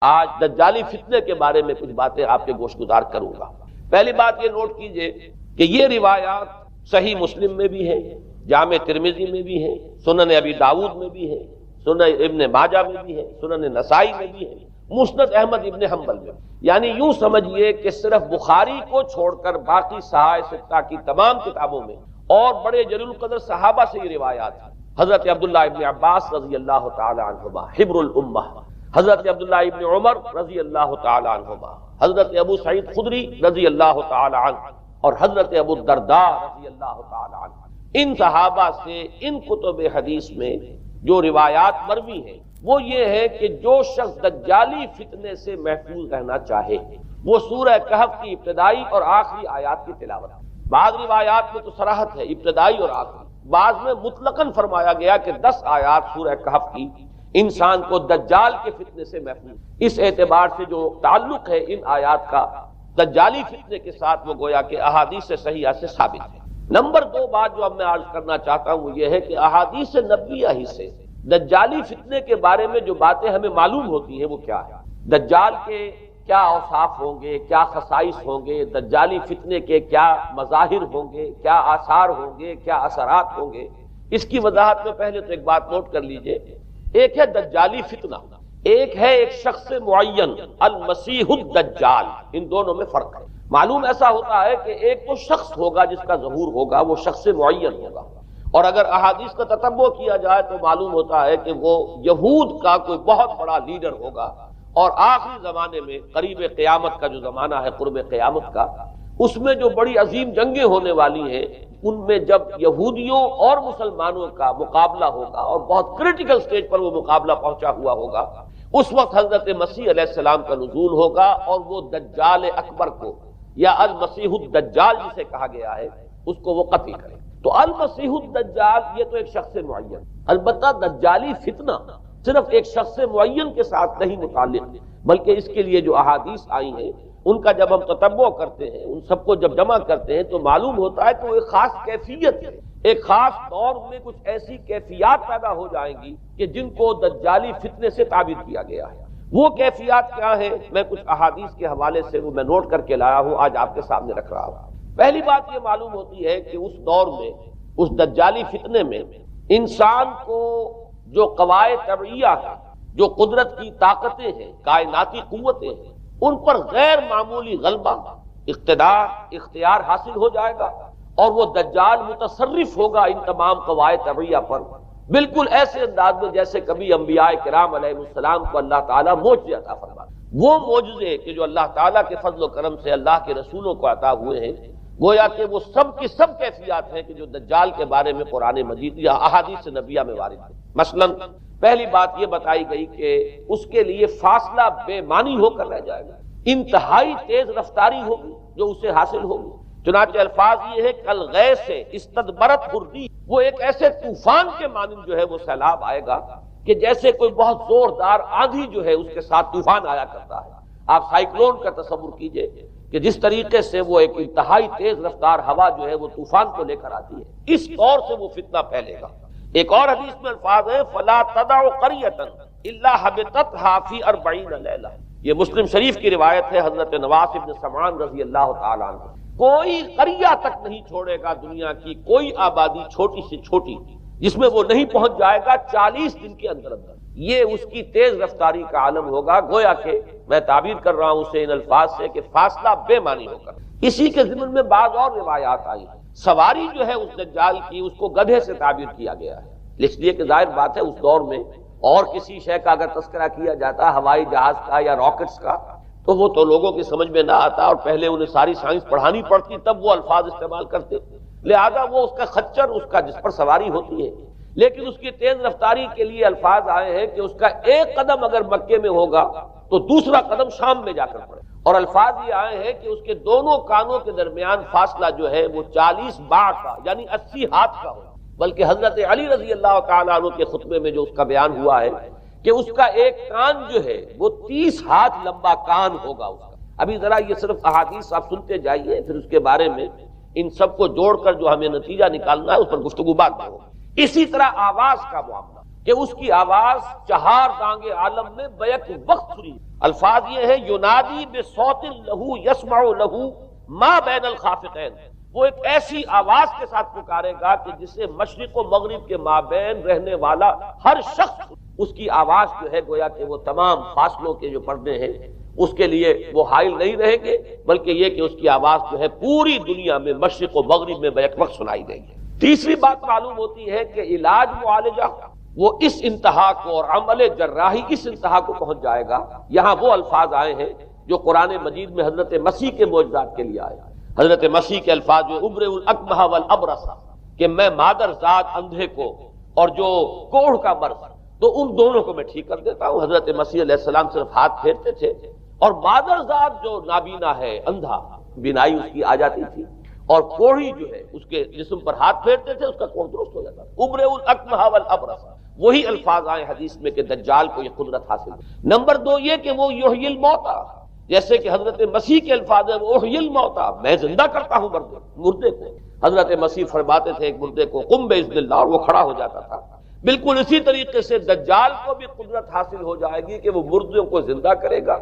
آج دجالی فتنے کے بارے میں کچھ باتیں آپ کے گوش گزار کروں گا۔ پہلی بات یہ نوٹ کیجئے کہ یہ روایات صحیح مسلم میں بھی ہیں، جامع ترمذی میں بھی ہیں، سنن ابی داؤد میں بھی ہیں، سنن ابن ماجہ میں بھی ہیں، سنن نسائی میں بھی ہیں، مسند احمد ابن حنبل میں۔ یعنی یوں سمجھیے کہ صرف بخاری کو چھوڑ کر باقی صحاح ستہ کی تمام کتابوں میں اور بڑے جلیل القدر صحابہ سے یہ روایات ہیں۔ حضرت عبداللہ ابن عباس رضی اللہ تعالی عنہما حبر الامہ، حضرت عبداللہ ابن عمر رضی اللہ تعالی عنہما، حضرت ابو سعید خدری رضی اللہ تعالی عنہ، اور حضرت ابو الدرداء رضی اللہ تعالی عنہ۔ ان صحابہ سے ان کتب حدیث میں جو روایات مروی ہیں وہ یہ ہے کہ جو شخص دجالی فتنے سے محفوظ رہنا چاہے وہ سورہ کہف کی ابتدائی اور آخری آیات کی تلاوت۔ بعض روایات میں تو صراحت ہے ابتدائی اور آخری، بعض میں مطلقاً فرمایا گیا کہ 10 آیات سورہ کہف کی انسان کو دجال کے فتنے سے محفوظ۔ اس اعتبار سے جو تعلق ہے ان آیات کا دجالی فتنے کے ساتھ وہ گویا کہ احادیث صحیحہ سے ثابت ہے۔ نمبر 2 بات جو اب میں عرض کرنا چاہتا ہوں وہ یہ ہے کہ احادیث نبویہ ہی سے دجالی فتنے کے بارے میں جو باتیں ہمیں معلوم ہوتی ہیں وہ کیا ہے، دجال کے کیا اوصاف ہوں گے، کیا خصائص ہوں گے، دجالی فتنے کے کیا مظاہر ہوں گے، کیا آثار ہوں گے، کیا اثرات ہوں گے۔ اس کی وضاحت میں پہلے تو ایک بات نوٹ کر لیجئے، ایک ہے دجالی فتنہ، ایک ہے ایک شخص معین المسیح الدجال، ان دونوں میں فرق ہے۔ معلوم ایسا ہوتا ہے کہ ایک تو شخص ہوگا جس کا ظہور ہوگا، وہ شخص معین ہوگا، اور اگر احادیث کا تتبع کیا جائے تو معلوم ہوتا ہے کہ وہ یہود کا کوئی بہت بڑا لیڈر ہوگا، اور آخری زمانے میں قریب قیامت کا جو زمانہ ہے، قرب قیامت کا، اس میں جو بڑی عظیم جنگیں ہونے والی ہیں ان میں جب یہودیوں اور مسلمانوں کا مقابلہ ہوگا اور بہت کریٹیکل سٹیج پر وہ مقابلہ پہنچا ہوا ہوگا، اس وقت حضرت مسیح علیہ السلام کا نزول ہوگا اور وہ دجال اکبر کو یا المسیح الدجال جسے کہا گیا ہے اس کو وہ قتل کرے۔ تو المسیح الدجال یہ تو ایک شخص معین، البتہ دجالی فتنہ صرف ایک شخص معین کے ساتھ نہیں متعلق، بلکہ اس کے لیے جو احادیث آئی ہیں ان کا جب ہم تتبع کرتے ہیں، ان سب کو جب جمع کرتے ہیں تو معلوم ہوتا ہے کہ وہ ایک خاص کیفیت ہے، ایک خاص دور میں کچھ ایسی کیفیات پیدا ہو جائیں گی کہ جن کو دجالی فتنے سے تعبیر کیا گیا ہے۔ وہ کیفیات کیا ہے، میں کچھ احادیث کے حوالے سے وہ میں نوٹ کر کے لایا ہوں، آج آپ کے سامنے رکھ رہا ہوں۔ پہلی بات یہ معلوم ہوتی ہے کہ اس دور میں، اس دجالی فتنے میں، انسان کو جو قواعد طبعیہ ہیں، جو قدرت کی طاقتیں ہیں، کائناتی قوتیں ہیں، ان پر غیر معمولی غلبہ، اقتدار، اختیار حاصل ہو جائے گا، اور وہ دجال متصرف ہوگا ان تمام قواعد طبعیہ پر، بالکل ایسے انداز میں جیسے کبھی انبیاء کرام علیہ السلام کو اللہ تعالیٰ معجزے عطا فرماتا۔ وہ معجزے کہ جو اللہ تعالیٰ کے فضل و کرم سے اللہ کے رسولوں کو عطا ہوئے ہیں، گویا کہ وہ سب کی سب کیفیات ہیں کہ جو دجال کے بارے میں قرآن مجید یا احادیث نبیہ میں وارد ہے۔ مثلا پہلی بات یہ بتائی گئی کہ اس کے لیے فاصلہ بے معنی ہو کر رہ جائے گا، انتہائی تیز رفتاری ہوگی جو اسے حاصل ہوگی۔ چنانچہ الفاظ یہ ہے کل غیث استدبرت الريح، وہ ایک ایسے طوفان کے مانند جو ہے وہ سیلاب آئے گا کہ جیسے کوئی بہت زوردار آندھی جو ہے اس کے ساتھ طوفان آیا کرتا ہے۔ آپ سائیکلون کا تصور کیجئے کہ جس طریقے سے وہ ایک انتہائی تیز رفتار ہوا جو ہے وہ طوفان کو لے کر آتی ہے، اس طور سے وہ فتنہ پھیلے گا۔ ایک اور حدیث میں الفاظ ہے فلا تدع قریۃ الا حبطتھا فی 40 لیلہ، یہ مسلم شریف کی روایت ہے حضرت نواس بن سمعان رضی اللہ تعالی عنہ۔ کوئی قریہ تک نہیں چھوڑے گا دنیا کی کوئی آبادی چھوٹی سے چھوٹی جس میں وہ نہیں پہنچ جائے گا 40 دن کے اندر اندر۔ یہ اس کی تیز رفتاری کا عالم ہوگا، گویا کہ میں تعبیر کر رہا ہوں اسے ان الفاظ سے کہ فاصلہ بے معنی ہوگا۔ اسی کے ضمن میں بعض اور روایات آئی ہیں، سواری جو ہے اس دجال کی اس کو گدھے سے تعبیر کیا گیا ہے، اس لیے کہ ظاہر بات ہے اس دور میں اور کسی شے کا اگر تذکرہ کیا جاتا ہوائی جہاز کا یا راکٹس کا تو وہ تو لوگوں کی سمجھ میں نہ آتا، اور پہلے انہیں ساری سائنس پڑھانی پڑتی تب وہ الفاظ استعمال کرتے، لہذا وہ اس کا خچر، اس کا جس پر سواری ہوتی ہے، لیکن اس کی تیز رفتاری کے لیے الفاظ آئے ہیں کہ اس کا ایک قدم اگر مکے میں ہوگا تو دوسرا قدم شام میں جا کر پڑے، اور الفاظ یہ آئے ہیں کہ اس کے دونوں کانوں کے درمیان فاصلہ جو ہے وہ 40 باع کا یعنی 80 ہاتھ کا ہوگا۔ بلکہ حضرت علی رضی اللہ تعالیٰ عنہ کے خطبے میں جو اس کا بیان ہوا ہے کہ اس کا ایک کان جو ہے وہ 30 ہاتھ لمبا کان ہوگا اس کا۔ ابھی ذرا یہ صرف احادیث آپ سنتے جائیے، پھر اس کے بارے میں ان سب کو جوڑ کر جو ہمیں نتیجہ نکالنا ہے اس پر گفتگو بعد میں ہوگی۔ اسی طرح آواز کا معاملہ، کہ اس کی آواز چہار دانگ عالم میں بیک وقت سنی۔ الفاظ یہ ہے ینادی بصوت لہو یسمع لہو ما بین الخافقین، وہ ایک ایسی آواز کے ساتھ پکارے گا کہ جسے مشرق و مغرب کے مابین رہنے والا ہر شخص اس کی آواز جو ہے گویا کہ وہ تمام فاصلوں کے جو پردے ہیں اس کے لیے وہ حائل نہیں رہیں گے، بلکہ یہ کہ اس کی آواز جو ہے پوری دنیا میں مشرق و مغرب میں بیک وقت سنائی دے گی۔ تیسری بات معلوم ہوتی ہے کہ علاج معالجہ وہ اس انتہا کو اور عمل جراحی اس انتہا کو پہنچ جائے گا۔ یہاں وہ الفاظ آئے ہیں جو قرآن مجید میں حضرت مسیح کے معجزات کے لیے آئے۔ حضرت مسیح کے الفاظ جو ابرئ الاکمہ والابرص، کہ میں مادر ذات اندھے کو اور جو کوڑھ کا مرض تو ان دونوں کو میں ٹھیک کر دیتا ہوں۔ حضرت مسیح علیہ السلام صرف ہاتھ پھیرتے تھے اور مادر ذات جو نابینا ہے، اندھا، بینائی اس کی آ جاتی تھی، اور کوڑھی جو ہے اس کے جسم پر ہاتھ پھیرتے تھے اس کا کوڑھ درست ہو جاتا تھا۔ ابرئ الاکمہ والابرص، وہی الفاظ آئے حدیث میں کہ دجال کو یہ قدرت حاصل ہے۔ نمبر دو یہ کہ وہ یحیی الموتیٰ، جیسے کہ حضرت مسیح کے الفاظ ہیں وہ احیی الموتیٰ، میں زندہ کرتا ہوں مردے کو۔ حضرت مسیح فرماتے تھے ایک مردے کو قم باذن اللہ، اور وہ کھڑا ہو جاتا تھا۔ بالکل اسی طریقے سے دجال کو بھی قدرت حاصل ہو جائے گی کہ وہ مردوں کو زندہ کرے گا۔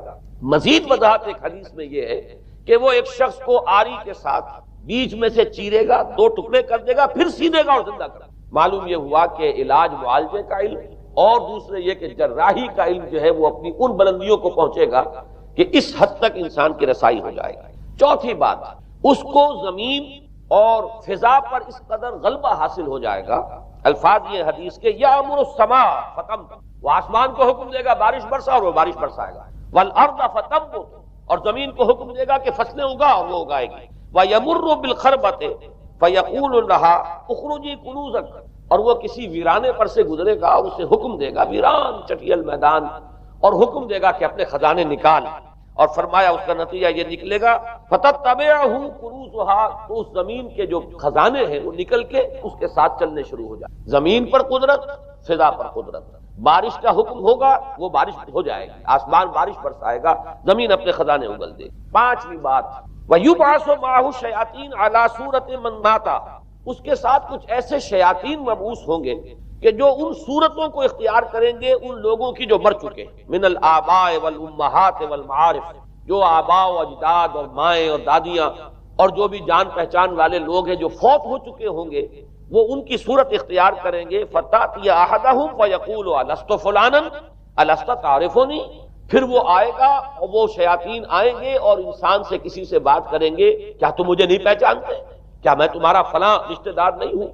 مزید وضاحت ایک حدیث میں یہ ہے کہ وہ ایک شخص کو آری کے ساتھ بیچ میں سے چیرے گا، دو ٹکڑے کر دے گا، پھر سیدھے گا اور زندہ کرے گا۔ معلوم یہ ہوا کہ علاج معالجے کا علم اور دوسرے یہ کہ جراحی کا علم جو ہے وہ اپنی ان بلندیوں کو پہنچے گا کہ اس حد تک انسان کی رسائی ہو جائے گی۔ چوتھی بات، اس کو زمین اور فضا پر اس قدر غلبہ حاصل ہو جائے گا۔ الفاظ یہ حدیث کے یامر السماء فتمطر، وہ آسمان کو حکم دے گا بارش برسا اور وہ بارش برسائے گا۔ والارض فتنبت، اور زمین کو حکم دے گا کہ فصلیں اگا اور وہ اگائے گی۔ ویمر بالخربۃ فیقول لها اخرجی کنوزک، اور وہ کسی ویرانے پر سے گزرے گا اور اسے حکم دے گا، ویران چٹیل میدان، اور حکم دے گا کہ اپنے خزانے نکال، اور فرمایا اس کا نتیجہ یہ نکلے گا فتتبعہ کنوزها، تو اس زمین کے جو خزانے ہیں وہ نکل کے اس کے ساتھ چلنے شروع ہو جائے۔ زمین پر قدرت، فضا پر قدرت، بارش کا حکم ہوگا وہ بارش ہو جائے گی، آسمان بارش برسائے گا، زمین اپنے خزانے اگل دے گی۔ پانچویں بات، وَيُبْعَثُ مَعَهُ الشَّيَاطِينُ عَلَى صُورَةٍ مَّن مَاتَ، اس کے ساتھ کچھ ایسے شیاطین مبعوث ہوں گے کہ جو ان صورتوں کو اختیار کریں گے ان لوگوں کی جو مر چکے، من الآباء والأمہات والمعارف، جو آباء و اجداد اور مائیں اور دادیاں اور جو بھی جان پہچان والے لوگ ہیں جو فوت ہو چکے ہوں گے، وہ ان کی صورت اختیار کریں گے۔ فَتَأْتِيَ أَحَدَهُمْ فَيَقُولُ أَلَسْتُ فُلَانًا أَلَسْتَ تَعْرِفُنِي، پھر وہ آئے گا اور وہ شیاطین آئیں گے اور انسان سے کسی سے بات کریں گے، کیا تم مجھے نہیں پہچانتے؟ کیا میں تمہارا فلاں رشتہ دار نہیں ہوں؟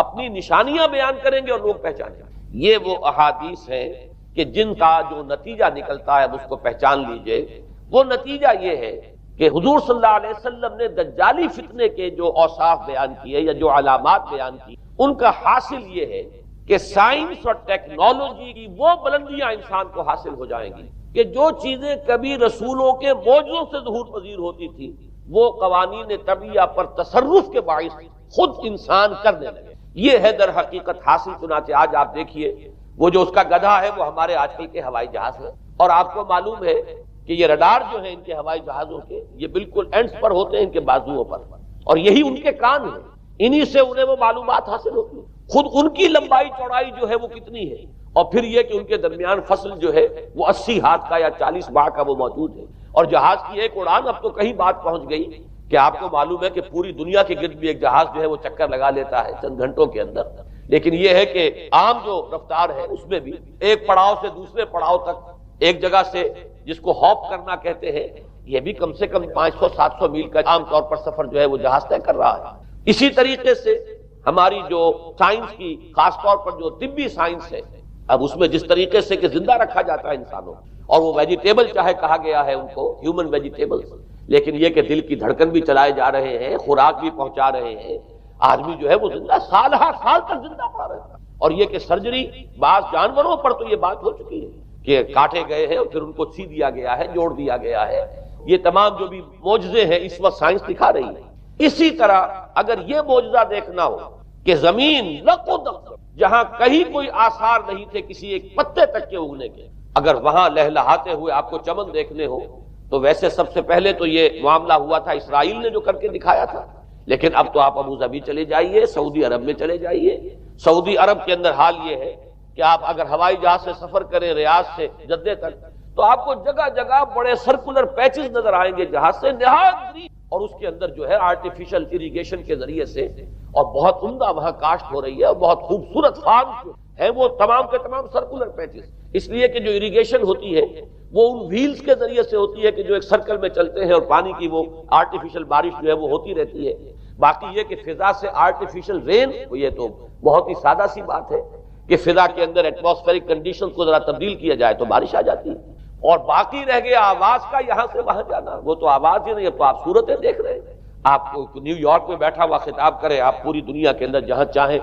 اپنی نشانیاں بیان کریں گے اور لوگ پہچانیں گے۔ یہ وہ احادیث ہیں کہ جن کا جو نتیجہ نکلتا ہے اس کو پہچان لیجئے۔ وہ نتیجہ یہ ہے کہ حضور صلی اللہ علیہ وسلم نے دجالی فتنے کے جو اوصاف بیان کیے یا جو علامات بیان کی، ان کا حاصل یہ ہے کہ سائنس اور ٹیکنالوجی کی وہ بلندیاں انسان کو حاصل ہو جائیں گی کہ جو چیزیں کبھی رسولوں کے معجزوں سے ظہور پذیر ہوتی تھی وہ قوانین طبیعہ پر تصرف کے باعث خود انسان کرنے لگے۔ یہ ہے در حقیقت حاصل۔ چنانچہ آج آپ دیکھیے وہ جو اس کا گدھا ہے وہ ہمارے آج کل کے ہوائی جہاز ہے، اور آپ کو معلوم ہے کہ یہ رڈار جو ہے ان کے ہوائی جہازوں کے یہ بالکل اینڈز پر ہوتے ہیں، ان کے بازوؤں پر، اور یہی ان کے کان ہیں، انہی سے انہیں وہ معلومات حاصل ہوتی ہیں۔ خود ان کی لمبائی چوڑائی جو ہے وہ کتنی ہے، اور پھر یہ کہ ان کے درمیان فصل جو ہے وہ 80 ہاتھ کا یا 40 ماہ کا وہ موجود ہے، اور جہاز کی ایک اڑان اب تو کہیں بات پہنچ گئی کہ آپ کو معلوم ہے کہ پوری دنیا کے گرد بھی ایک جہاز جو ہے وہ چکر لگا لیتا ہے چند گھنٹوں کے اندر۔ لیکن یہ ہے کہ عام جو رفتار ہے اس میں بھی ایک پڑاؤ سے دوسرے پڑاؤ تک، ایک جگہ سے جس کو ہاپ کرنا کہتے ہیں، یہ بھی کم سے کم 500-700 میل کا عام طور پر سفر جو ہے وہ جہاز طے کر رہا ہے۔ اسی طریقے سے ہماری جو سائنس کی خاص طور پر جو طبی سائنس ہے، اب اس میں جس طریقے سے کہ زندہ رکھا جاتا ہے انسانوں، اور وہ ویجیٹیبل چاہے کہا گیا ہے ان کو ہیومن ویجیٹیبل، لیکن یہ کہ دل کی دھڑکن بھی چلائے جا رہے ہیں، خوراک بھی پہنچا رہے ہیں، آدمی جو ہے وہ زندہ سال ہر سال تک زندہ پڑا رہتا ہے۔ اور یہ کہ سرجری بعض جانوروں پر تو یہ بات ہو چکی ہے کہ کاٹے گئے ہیں اور پھر ان کو سی دیا گیا ہے، جوڑ دیا گیا ہے۔ یہ تمام جو بھی معجزے ہیں اس وقت سائنس دکھا رہی ہے۔ اسی طرح اگر یہ معجزہ دیکھنا ہو کہ زمین جہاں کہیں کوئی آثار نہیں تھے کسی ایک پتے تک کے اگنے کے، اگر وہاں لہلہاتے ہوئے آپ کو چمن دیکھنے ہو، تو ویسے سب سے پہلے تو یہ معاملہ ہوا تھا اسرائیل نے جو کر کے دکھایا تھا، لیکن اب تو آپ ابو ظبی چلے جائیے، سعودی عرب میں چلے جائیے۔ سعودی عرب کے اندر حال یہ ہے کہ آپ اگر ہوائی جہاز سے سفر کریں ریاض سے جدہ تک تو آپ کو جگہ جگہ بڑے سرکولر پیچز نظر آئیں گے جہاز سے نہایت گرین، اور اس کے اندر جو ہے آرٹیفیشل اریگیشن کے ذریعے سے اور بہت عمدہ وہاں کاشت ہو رہی ہے اور بہت خوبصورت فارم ہے وہ تمام کے تمام سرکولر پیچز، اس لیے کہ جو اریگیشن ہوتی ہے وہ ان ویلز کے ذریعے سے ہوتی ہے کہ جو ایک سرکل میں چلتے ہیں اور پانی کی وہ آرٹیفیشل بارش جو ہے وہ ہوتی رہتی ہے۔ باقی یہ کہ فضا سے آرٹیفیشل رین، یہ تو بہت ہی سادہ سی بات ہے کہ فضا کے اندر ایٹماسفیرک کنڈیشن کو ذرا تبدیل کیا جائے تو بارش آ جاتی ہے۔ اور باقی رہ گیا آواز کا یہاں سے وہاں جانا، وہ تو آواز ہی نہیں، تو آپ صورتیں دیکھ رہے ہیں۔ آپ کو نیو یارک میں بیٹھا ہوا خطاب کرے، آپ پوری دنیا کے اندر جہاں چاہیں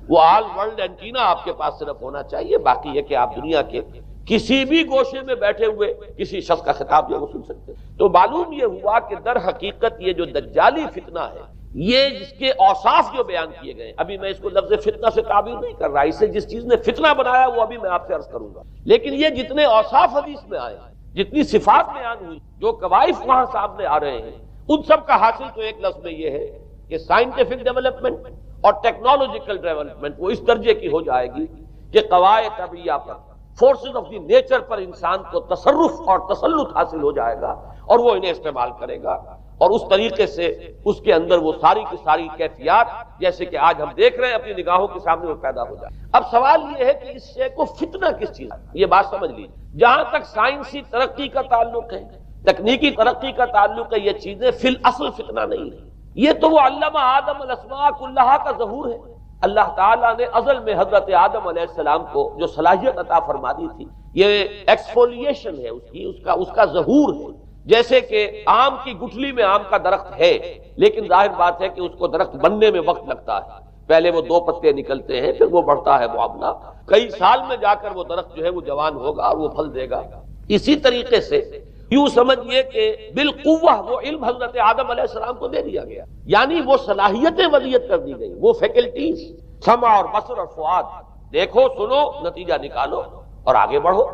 وہ آل ورلڈ اینٹینا آپ کے پاس صرف ہونا چاہیے، باقی یہ کہ آپ دنیا کے کسی بھی گوشے میں بیٹھے ہوئے کسی شخص کا خطاب جو وہ سن سکتے ہیں۔ تو معلوم یہ ہوا کہ در حقیقت یہ جو دجالی فتنہ ہے، یہ جس کے اوصاف جو بیان کیے گئے، ابھی میں اس کو لفظ فتنہ سے تعبیر نہیں کر رہا، اسے جس چیز نے فتنہ بنایا وہ ابھی میں آپ سے عرض کروں گا، لیکن یہ جتنے اوصاف حدیث میں آئے، جتنی صفات بیان ہوئی، جو کوائف وہاں سامنے آ رہے ہیں، ان سب کا حاصل تو ایک لفظ میں یہ ہے کہ سائنٹیفک ڈیولپمنٹ اور ٹیکنالوجیکل ڈیولپمنٹ وہ اس درجے کی ہو جائے گی کہ قواعد طبیعیہ پر، فورسز آف دی نیچر پر انسان کو تصرف اور تسلط حاصل ہو جائے گا اور وہ انہیں استعمال کرے گا، اور اس طریقے سے اس کے اندر وہ ساری کی ساری کیفیات جیسے کہ آج ہم دیکھ رہے ہیں اپنی نگاہوں کے سامنے وہ پیدا ہو جائے۔ اب سوال یہ ہے کہ اس شے کو فتنہ کس چیز ہے، یہ بات سمجھ لیجیے۔ جہاں تک سائنسی ترقی کا تعلق ہے، تکنیکی ترقی کا تعلق ہے، یہ چیزیں فی الاصل فتنہ نہیں ہے، یہ تو وہ علم آدم الاسماء کلہا کا ظہور ہے۔ اللہ تعالیٰ نے ازل میں حضرت آدم علیہ السلام کو جو صلاحیت عطا فرما دی تھی، یہ ایکسفولیشن ہے اس کا ظہور ہے۔ جیسے کہ آم کی گٹھلی میں آم کا درخت ہے، لیکن ظاہر بات ہے کہ اس کو درخت بننے میں وقت لگتا ہے، پہلے وہ 2 پتے نکلتے ہیں، پھر وہ بڑھتا ہے معاملہ، کئی سال میں جا کر وہ درخت جو ہے وہ جوان ہوگا اور وہ پھل دے گا۔ اسی طریقے سے یوں سمجھیے کہ بالقوہ وہ علم حضرت آدم علیہ السلام کو دے دیا گیا، یعنی وہ صلاحیتیں ودیت کر دی گئی، وہ فیکلٹیز، سمع اور بصر اور فؤاد، دیکھو سنو نتیجہ نکالو اور آگے بڑھو۔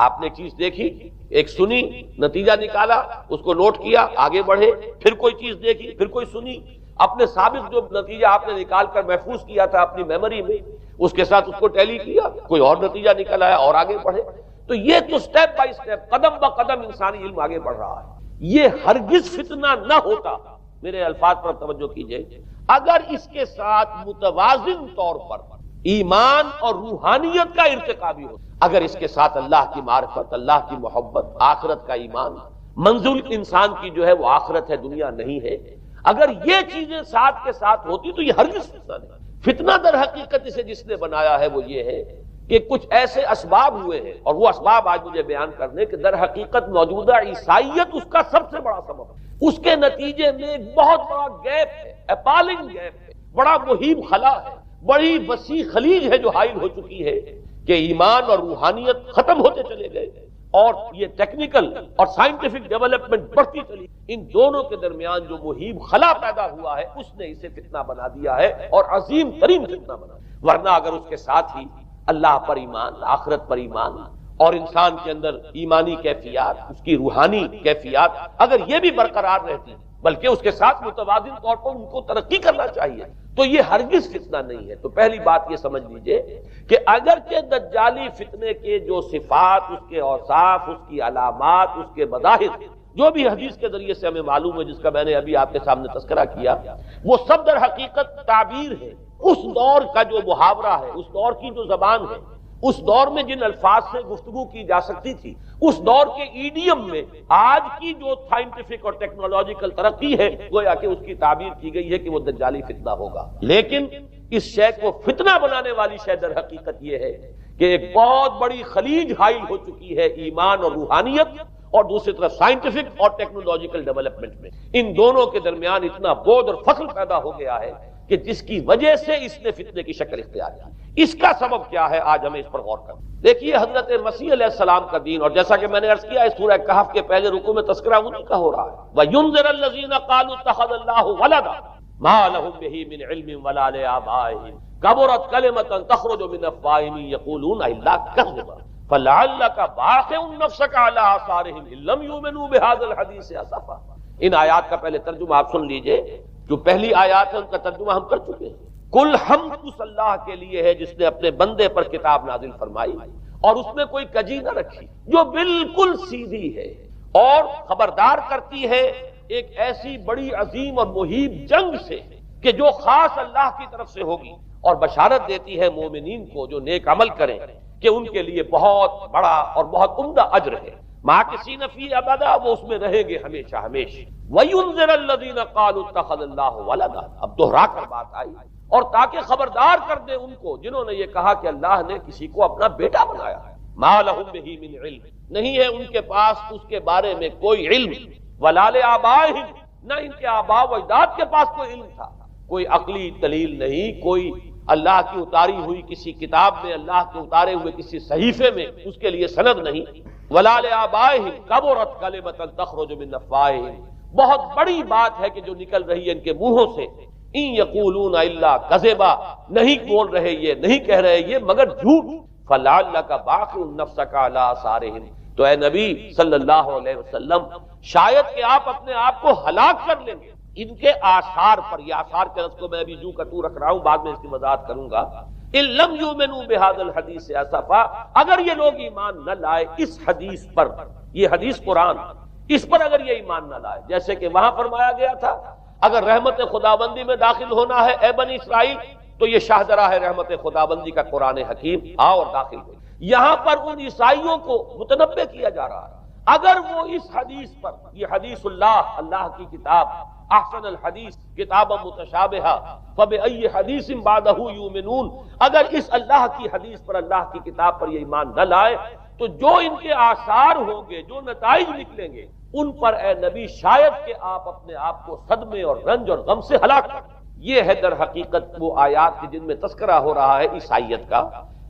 آپ نے چیز دیکھی، ایک سنی، نتیجہ نکالا، اس کو نوٹ کیا، آگے بڑھے، پھر کوئی چیز دیکھی، پھر کوئی سنی، اپنے سابق جو نتیجہ آپ نے نکال کر محفوظ کیا تھا اپنی میموری میں، اس کے ساتھ اس کو ٹیلی کیا، کوئی اور نتیجہ نکل آیا اور آگے بڑھے۔ تو یہ تو سٹیپ بائی سٹیپ، قدم با قدم انسانی علم آگے بڑھ رہا ہے۔ یہ ہرگز فتنہ نہ ہوتا، میرے الفاظ پر توجہ کیجئے، اگر اس کے ساتھ متوازن طور پر ایمان اور روحانیت کا ارتقا بھی ہو، اگر اس کے ساتھ اللہ کی معرفت، اللہ کی محبت، آخرت کا ایمان، منزل انسان کی جو ہے وہ آخرت ہے، دنیا نہیں ہے، اگر یہ چیزیں ساتھ کے ساتھ ہوتی تو یہ ہرگز فتنہ نہیں۔ فتنہ در حقیقت اسے جس نے بنایا ہے وہ یہ ہے کہ کچھ ایسے اسباب ہوئے ہیں، اور وہ اسباب آج مجھے بیان کرنے کہ در حقیقت موجودہ عیسائیت اس کا سب سے بڑا سبب ہے۔ اس کے نتیجے میں ایک بہت بڑا گیپ ہے، اپالنگ گیپ ہے، بڑا مہیب خلا ہے، بڑی وسیع خلیج ہے جو حائل ہو چکی ہے کہ ایمان اور روحانیت ختم ہوتے چلے گئے اور یہ ٹیکنیکل اور سائنٹیفک ڈیولپمنٹ بڑھتی چلی۔ ان دونوں کے درمیان جو مہیب خلا پیدا ہوا ہے اس نے اسے فتنہ بنا دیا ہے، اور عظیم ترین فتنہ بنا دیا۔ ورنہ اگر اس کے ساتھ ہی اللہ پر ایمان، آخرت پر ایمان اور انسان کے اندر ایمانی کیفیات، اس کی روحانی کیفیات اگر یہ بھی برقرار رہتی بلکہ اس کے ساتھ متوازن طور پر ان کو ترقی کرنا چاہیے، تو یہ ہرگز فتنہ نہیں ہے۔ تو پہلی بات یہ سمجھ لیجئے کہ اگرچہ دجالی فتنے کے جو صفات، اس کے اوصاف، اس کی علامات، اس کے مظاہر جو بھی حدیث کے ذریعے سے ہمیں معلوم ہے، جس کا میں نے ابھی آپ کے سامنے تذکرہ کیا، وہ سب در حقیقت تعبیر ہے اس دور کا جو محاورہ ہے، اس دور کی جو زبان ہے، اس دور میں جن الفاظ سے گفتگو کی جا سکتی تھی، اس دور کے ایڈیم میں آج کی جو سائنٹیفک اور ٹیکنالوجیکل ترقی ہے گویا کہ اس کی تعبیر کی گئی ہے کہ وہ دجالی فتنہ ہوگا۔ لیکن اس شے کو فتنہ بنانے والی شے در حقیقت یہ ہے کہ ایک بہت بڑی خلیج حائل ہو چکی ہے ایمان اور روحانیت، اور دوسری طرف سائنٹیفک اور ٹیکنالوجیکل ڈیولپمنٹ میں ان دونوں کے درمیان اتنا بعد اور فصل پیدا ہو گیا ہے کہ جس کی وجہ سے اس نے فتنے کی شکل اختیار کی۔ اس کا سبب کیا ہے، آج ہمیں اس پر غور کریں۔ دیکھیے حضرت مسیح علیہ السلام کا دین، اور جیسا کہ میں نے عرض کیا اس سورہ کہف کے پہلے رکوع میں تذکرہ انہی کا ہو رہا ہے، وَيُنذِرَ الَّذِينَ قَالُوا اتَّخَذَ اللَّهُ وَلَدًا مَا لَهُم بِهِ مِنْ عِلْمٍ وَلَا لِآبَائِهِمْ كَبُرَتْ كَلِمَةً تَخْرُجُ مِنْ أَفْوَاهِهِمْ يَقُولُونَ إِلَّا كَذِبًا فَلَعَلَّكَ بَاخِعٌ نَفْسَكَ عَلَىٰ آثَارِهِمْ إِن لَّمْ يُؤْمِنُوا بِهَٰذَا الْحَدِيثِ أَسَفًا۔ ان آیات کا پہلے ترجمہ آپ سن لیجئے، جو پہلی آیات ہے ان کا ترجمہ ہم کر چکے ہیں۔ کل حمد اس اللہ کے لیے ہے جس نے اپنے بندے پر کتاب نازل فرمائی اور اس میں کوئی کجی نہ رکھی، جو بالکل سیدھی ہے، اور خبردار کرتی ہے ایک ایسی بڑی عظیم اور مہیب جنگ سے کہ جو خاص اللہ کی طرف سے ہوگی، اور بشارت دیتی ہے مومنین کو جو نیک عمل کریں کہ ان کے لیے بہت بڑا اور بہت عمدہ اجر ہے۔ ماکثین فیہ ابدا، وہ اس میں رہیں گے ہمیشہ ہمیشہ۔ وَيُنذِرَ الَّذِينَ قَالُوا اتَّخَذَ اللَّهُ وَلَدًا، اب دوہرا کر بات آئی، اور تاکہ خبردار کر دے ان کو جنہوں نے یہ کہا کہ اللہ نے کسی کو اپنا بیٹا بنایا ہے۔ مَا لَهُم بِهِ مِنْ عِلْمٍ، نہیں ہے ان کے پاس اس کے بارے میں کوئی علم، وَلَا لِآبَائِهِمْ، نہ ان کے آباء و اجداد کے پاس کوئی علم تھا، کوئی عقلی دلیل نہیں، کوئی اللہ کی اتاری ہوئی کسی کتاب میں، اللہ کے اتارے ہوئے کسی صحیفے میں اس کے لیے سند نہیں۔ وَلَا لِآبَائِهِمْ كَبُرَتْ كَلِمَةً تَخْرُجُ مِنْ أَفْوَاهِهِمْ، بہت بڑی بات ہے کہ جو نکل رہی ہے ان کے منہوں سے، ان یقولون الا کذبا، نہیں بول رہے یہ، نہیں کہہ رہے یہ مگر جھوٹ۔ فلعلک باخع نفسک علی آثارہم، تو اے نبی صلی اللہ علیہ وسلم شاید کہ آپ اپنے آپ کو ہلاک کر لیں گے ان کے آثار پر۔ یہ آثار کے لفظ کو میں ابھی جو کا تو رکھ رہا ہوں، بعد میں اس کی وضاحت کروں گا۔ ان لم یؤمنوا بهذا الحدیث اسفا، اگر یہ لوگ ایمان نہ لائے اس حدیث پر، یہ حدیث قرآن، اس پر اگر یہ ایمان نہ لائے، جیسے کہ وہاں فرمایا گیا تھا اگر رحمت خداوندی میں داخل ہونا ہے اے بنی اسرائیل تو یہ شاہدرہ ہے رحمت خداوندی کا قرآن حکیم، آؤ اور داخل ہو۔ یہاں پر ان عیسائیوں کو متنبہ کیا جا رہا ہے اگر وہ اس حدیث پر، یہ حدیث اللہ کی کتاب، احسن الحدیث کتاب متشابہہ فبأی حدیث بعدہ یؤمنون، اگر اس اللہ کی حدیث پر، اللہ کی کتاب پر یہ ایمان نہ لائے تو جو ان کے آثار ہوں گے، جو نتائج نکلیں گے، ان پر اے نبی شاید کہ آپ اپنے آپ کو صدمے اور رنج اور غم سے ہلاک کر۔ یہ ہے در حقیقت وہ آیات جن میں تذکرہ ہو رہا ہے عیسائیت کا،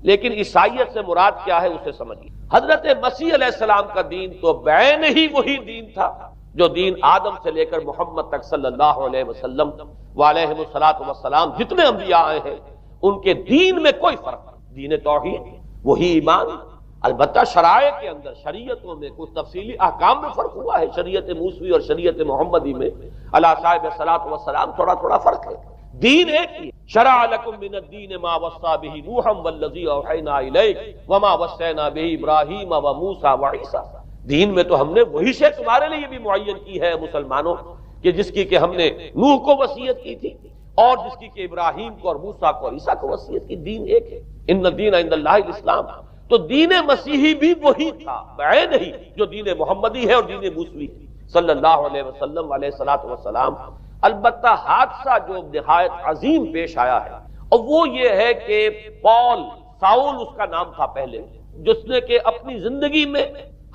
لیکن عیسائیت سے مراد کیا ہے اسے سمجھیے۔ حضرت مسیح علیہ السلام کا دین تو بعین ہی وہی دین تھا جو دین آدم سے لے کر محمد تک صلی اللہ علیہ وسلم وعلیہ الصلوۃ والسلام جتنے انبیاء آئے ہیں ان کے دین میں کوئی فرق نہیں، دین توحید وہی ایمان، البتہ شرائع کے اندر، شریعتوں میں کچھ تفصیلی احکام میں فرق ہوا ہے، شریعت موسوی اور شریعت محمدی میں علی صاحب الصلوۃ والسلام تھوڑا فرق ہے، دین ایک ہی۔ شرع لکم من الدین ما وصى به نوحا والذی اوحینا الیک وما وصینا به ابراہیم وموسیٰ وعیسیٰ، دین میں تو ہم نے وہی شے تمہارے لیے بھی معین کی ہے مسلمانوں، کہ جس کی کہ ہم نے نوح کو وصیت کی تھی اور جس کی کہ ابراہیم کو اور موسیٰ کو اور عیسیٰ کو وصیت کی، دین ایک ہے۔ ان الدین عند اللہ الاسلام، تو دین مسیحی بھی وہی تھا بعین ہی جو دین محمدی ہے اور دین موسوی صلی اللہ علیہ وسلم علیہ الصلوۃ والسلام۔ البتہ حادثہ جو نہایت عظیم پیش آیا ہے اور وہ یہ ہے کہ ساؤل اس کا نام تھا پہلے، جس نے کہ اپنی زندگی میں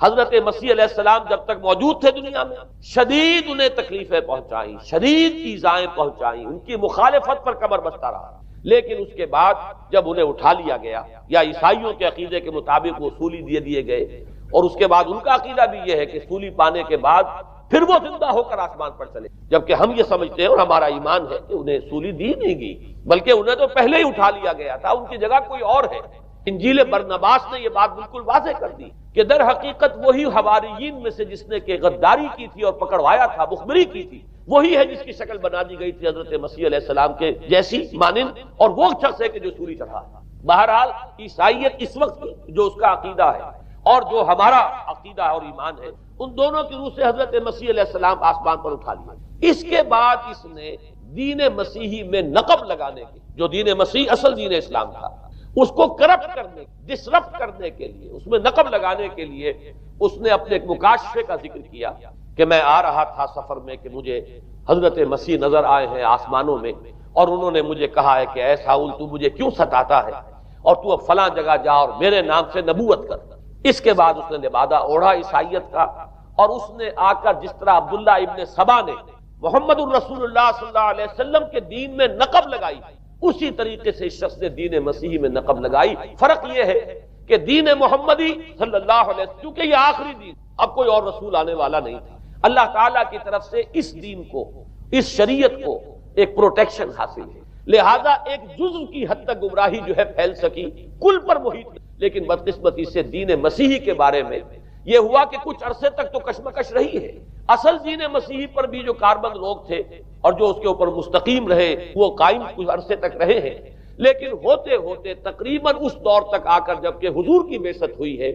حضرت مسیح علیہ السلام جب تک موجود تھے دنیا میں شدید انہیں تکلیفیں پہنچائیں، شدید ایذائیں پہنچائیں، ان کی مخالفت پر کمر بستہ رہا، لیکن اس کے بعد جب انہیں اٹھا لیا گیا، یا عیسائیوں کے عقیدے کے مطابق وہ سولی دیے گئے، اور اس کے بعد ان کا عقیدہ بھی یہ ہے کہ سولی پانے کے بعد پھر وہ زندہ ہو کر آسمان پر چلے، جبکہ ہم یہ سمجھتے ہیں اور ہمارا ایمان ہے کہ انہیں سولی دی نہیں گئی، بلکہ انہیں تو پہلے ہی اٹھا لیا گیا تھا، ان کی جگہ کوئی اور ہے۔ انجیل برنباس نے یہ بات بالکل واضح کر دی کہ در حقیقت وہی حواریین میں سے جس نے کہ غداری کی تھی اور پکڑوایا تھا، مخبری کی تھی، وہی ہے جس کی شکل بنا دی گئی تھی حضرت مسیح علیہ السلام کے جیسی مانند، اور وہ شخص ہے کہ جو سولی چڑھا۔ بہرحال عیسائیت اس وقت کی جو اس کا عقیدہ ہے اور جو ہمارا عقیدہ اور ایمان ہے، ان دونوں کی روح سے حضرت مسیح علیہ السلام آسمان پر اٹھا لیا۔ اس کے بعد اس نے دین مسیحی میں نقب لگانے کے، جو دین مسیح اصل دین اسلام تھا، اس کو کرپٹ کرنے، ڈسرپٹ کرنے کے لیے، اس میں نقب لگانے کے لیے اس نے اپنے ایک مکاشفے کا ذکر کیا کہ میں آ رہا تھا سفر میں کہ مجھے حضرت مسیح نظر آئے ہیں آسمانوں میں، اور انہوں نے مجھے کہا ہے کہ اے ساؤل تو مجھے کیوں ستاتا ہے، اور تو اب فلاں جگہ جا اور میرے نام سے نبوت کر۔ اس کے بعد اس نے لبادہ اوڑھا عیسائیت کا، اور اس نے آ کر جس طرح عبداللہ ابن سبا نے محمد الرسول اللہ صلی اللہ علیہ وسلم کے دین میں نقب لگائی، اسی طریقے سے اس شخص نے دین مسیحی میں نقب لگائی۔ فرق یہ ہے کہ دین محمدی صلی اللہ علیہ وسلم، کیونکہ یہ آخری دین، اب کوئی اور رسول آنے والا نہیں تھا، اللہ تعالیٰ کی طرف سے اس دین کو، اس شریعت کو ایک پروٹیکشن حاصل ہے، لہذا ایک جزو کی حد تک گمراہی جو ہے پھیل سکی، کل پر محیط نہیں۔ لیکن بدقسمتی سے دین مسیحی کے بارے میں یہ ہوا کہ کچھ عرصے تک تو کشمکش رہی ہے، اصل دین مسیحی پر بھی جو کاربند لوگ تھے اور جو اس کے اوپر مستقیم رہے وہ قائم کچھ عرصے تک رہے ہیں، لیکن ہوتے ہوتے تقریباً اس دور تک آ کر جب کہ حضور کی بعثت ہوئی ہے،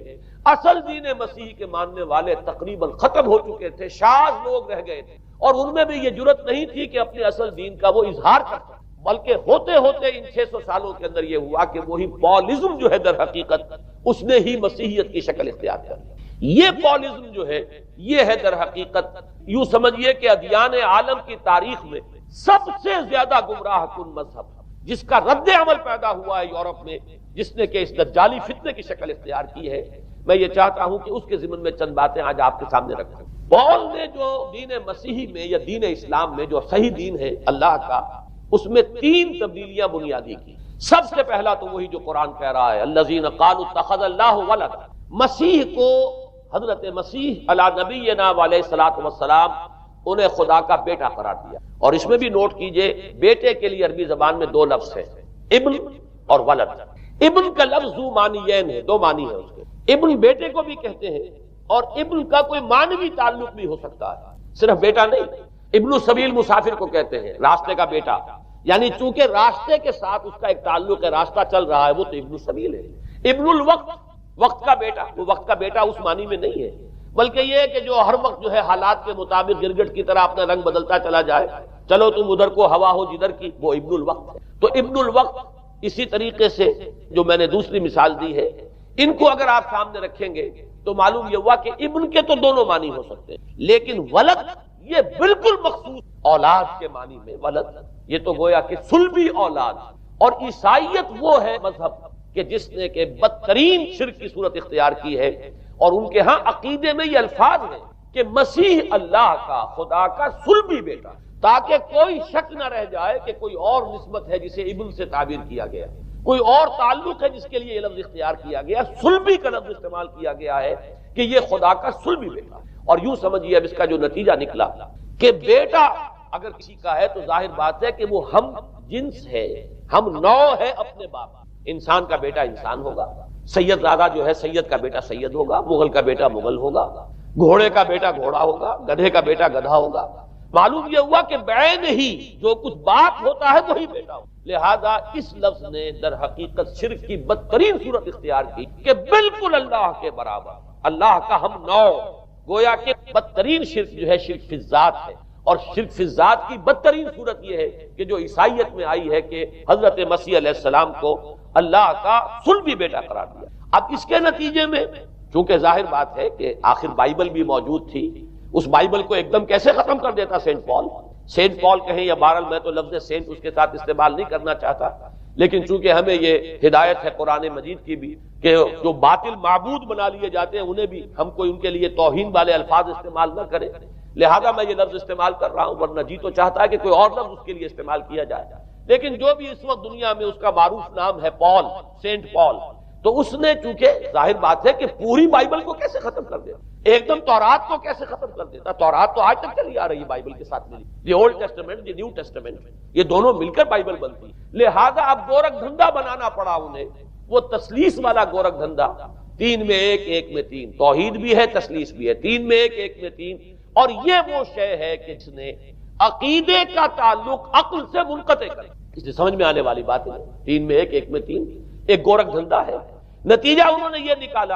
اصل دین مسیح کے ماننے والے تقریباً ختم ہو چکے تھے، شاذ لوگ رہ گئے تھے، اور ان میں بھی یہ جرت نہیں تھی کہ اپنے اصل دین کا وہ اظہار کر سکتے، بلکہ ہوتے ہوتے ان 600 سالوں کے اندر یہ ہوا کہ وہی پالزم جو ہے در حقیقت اس نے ہی مسیحیت کی شکل اختیار کر لی۔ یہ پالزم جو ہے یہ ہے در حقیقت یوں سمجھیے کہ ادیان عالم کی تاریخ میں سب سے زیادہ گمراہ کن مذہب، جس کا رد عمل پیدا ہوا ہے یورپ میں، جس نے کہ اس دجالی فتنے کی شکل اختیار کی ہے۔ میں یہ چاہتا ہوں کہ اس کے ضمن میں چند باتیں آج آپ کے سامنے رکھوں۔ پال نے جو دین مسیحی میں یا دین اسلام میں جو صحیح دین ہے اللہ کا، اس میں 3 تبدیلیاں بنیادی کی۔ سب سے پہلا تو وہی جو قرآن کہہ رہا ہے، الذین قالوا اتخذ اللہ ولدا، مسیح کو، حضرت مسیح علی نبینا علیہ الصلوۃ والسلام، انہیں خدا کا بیٹا قرار دیا۔ اور اس میں بھی نوٹ کیجئے بیٹے کے لیے عربی زبان میں 2 لفظ ہیں، ابن اور ولد۔ ابن کا لفظ ذو معنیین ہے، 2 معنی ہے اس کے، ابن بیٹے کو بھی کہتے ہیں، اور ابن کا کوئی معنوی تعلق بھی ہو سکتا ہے، صرف بیٹا نہیں۔ ابن السبیل مسافر کو کہتے ہیں، راستے کا بیٹا، یعنی چونکہ راستے کے ساتھ اس کا ایک تعلق ہے، راستہ چل رہا ہے، وہ تو ابن السبیل ہے۔ ابن الوقت، وقت کا بیٹا، وہ وقت کا بیٹا اس معنی میں نہیں ہے، بلکہ یہ ہے کہ جو ہر وقت جو ہے حالات کے مطابق گرگٹ کی طرح اپنا رنگ بدلتا چلا جائے، چلو تم ادھر کو ہوا ہو جدھر کی، وہ ابن الوقت ہے۔ تو ابن الوقت اسی طریقے سے جو میں نے دوسری مثال دی ہے، ان کو اگر آپ سامنے رکھیں گے تو معلوم یہ ہوا کہ ابن کے تو دونوں معنی ہو سکتے ہیں، لیکن ولد یہ بالکل مخصوص اولاد کے معنی میں ولد، یہ تو گویا کہ صلبی اولاد۔ اور عیسائیت وہ ہے مذہب کہ جس نے کہ بدترین شرک کی صورت اختیار کی ہے، اور ان کے ہاں عقیدے میں یہ الفاظ ہیں کہ مسیح اللہ کا، خدا کا صلبی بیٹا، تاکہ کوئی شک نہ رہ جائے کہ کوئی اور نسبت ہے جسے ابن سے تعبیر کیا گیا، کوئی اور تعلق ہے جس کے لیے یہ لفظ اختیار کیا گیا، صلبی کا لفظ استعمال کیا گیا ہے کہ یہ خدا کا صلبی بیٹا۔ اور یوں سمجھیے اب اس کا جو نتیجہ نکلا کہ بیٹا اگر کسی کا ہے تو ظاہر بات ہے کہ وہ ہم جنس ہے، ہم نوع ہے اپنے باپ۔ انسان کا بیٹا انسان ہوگا، سید زادہ جو ہے سید کا بیٹا سید ہوگا، مغل کا بیٹا مغل ہوگا، گھوڑے کا بیٹا گھوڑا ہوگا، گدھے کا بیٹا گدھا ہوگا۔ معلوم یہ ہوا کہ بعین ہی جو کچھ باپ ہوتا ہے وہی بیٹا ہوگا۔ لہذا اس لفظ نے در حقیقت شرک کی بدترین صورت اختیار کی کہ بالکل اللہ کے برابر، اللہ کا ہم نوع، گویا کہ بدترین شرک جو ہے شرک فی الذات ہے۔ اور شرک فی الذات کی بدترین صورت یہ ہے کہ جو عیسائیت میں آئی ہے کہ حضرت مسیح علیہ السلام کو اللہ کا صلبی بیٹا قرار دیا۔ اب اس کے نتیجے میں چونکہ ظاہر بات ہے کہ آخر بائبل بھی موجود تھی، اس بائبل کو ایک دم کیسے ختم کر دیتا سینٹ پال؟ سینٹ پال کہیں یا بہرحال میں تو لفظ سینٹ اس کے ساتھ استعمال نہیں کرنا چاہتا، لیکن چونکہ ہمیں یہ ہدایت ہے قرآن مجید کی بھی کہ جو باطل معبود بنا لیے جاتے ہیں انہیں بھی ہم کوئی ان کے لیے توہین والے الفاظ استعمال نہ کریں، لہذا میں یہ لفظ استعمال کر رہا ہوں، ورنہ جی تو چاہتا ہے کہ کوئی اور لفظ اس کے لیے استعمال کیا جائے۔ لیکن جو بھی اس وقت دنیا میں اس کا معروف نام ہے پال، سینٹ پال، تو اس نے چونکہ ظاہر بات ہے کہ پوری بائبل کو کیسے ختم کر دیا، ایک دم تورات کو کیسے ختم کر دیتا؟ تورات تو آج تک چلی آ رہی ہے بائبل کے ساتھ ملی، the old testament, the new testament, یہ دونوں مل کر بائبل بنتی۔ لہذا اب گورکھ دھندا بنانا پڑا انہیں، وہ تسلیس والا گورکھ دھندا، 3 میں 1 1 میں 3، توحید بھی ہے تسلیس بھی ہے، 3 میں 1 1 میں 3۔ اور یہ وہ شے ہے کہ جس نے عقیدے کا تعلق عقل سے منقطع کر، اس سے سمجھ میں آنے والی بات ہے، 3 میں 1 1 میں 3 ایک گورکھ دھندا ہے۔ نتیجہ انہوں نے یہ نکالا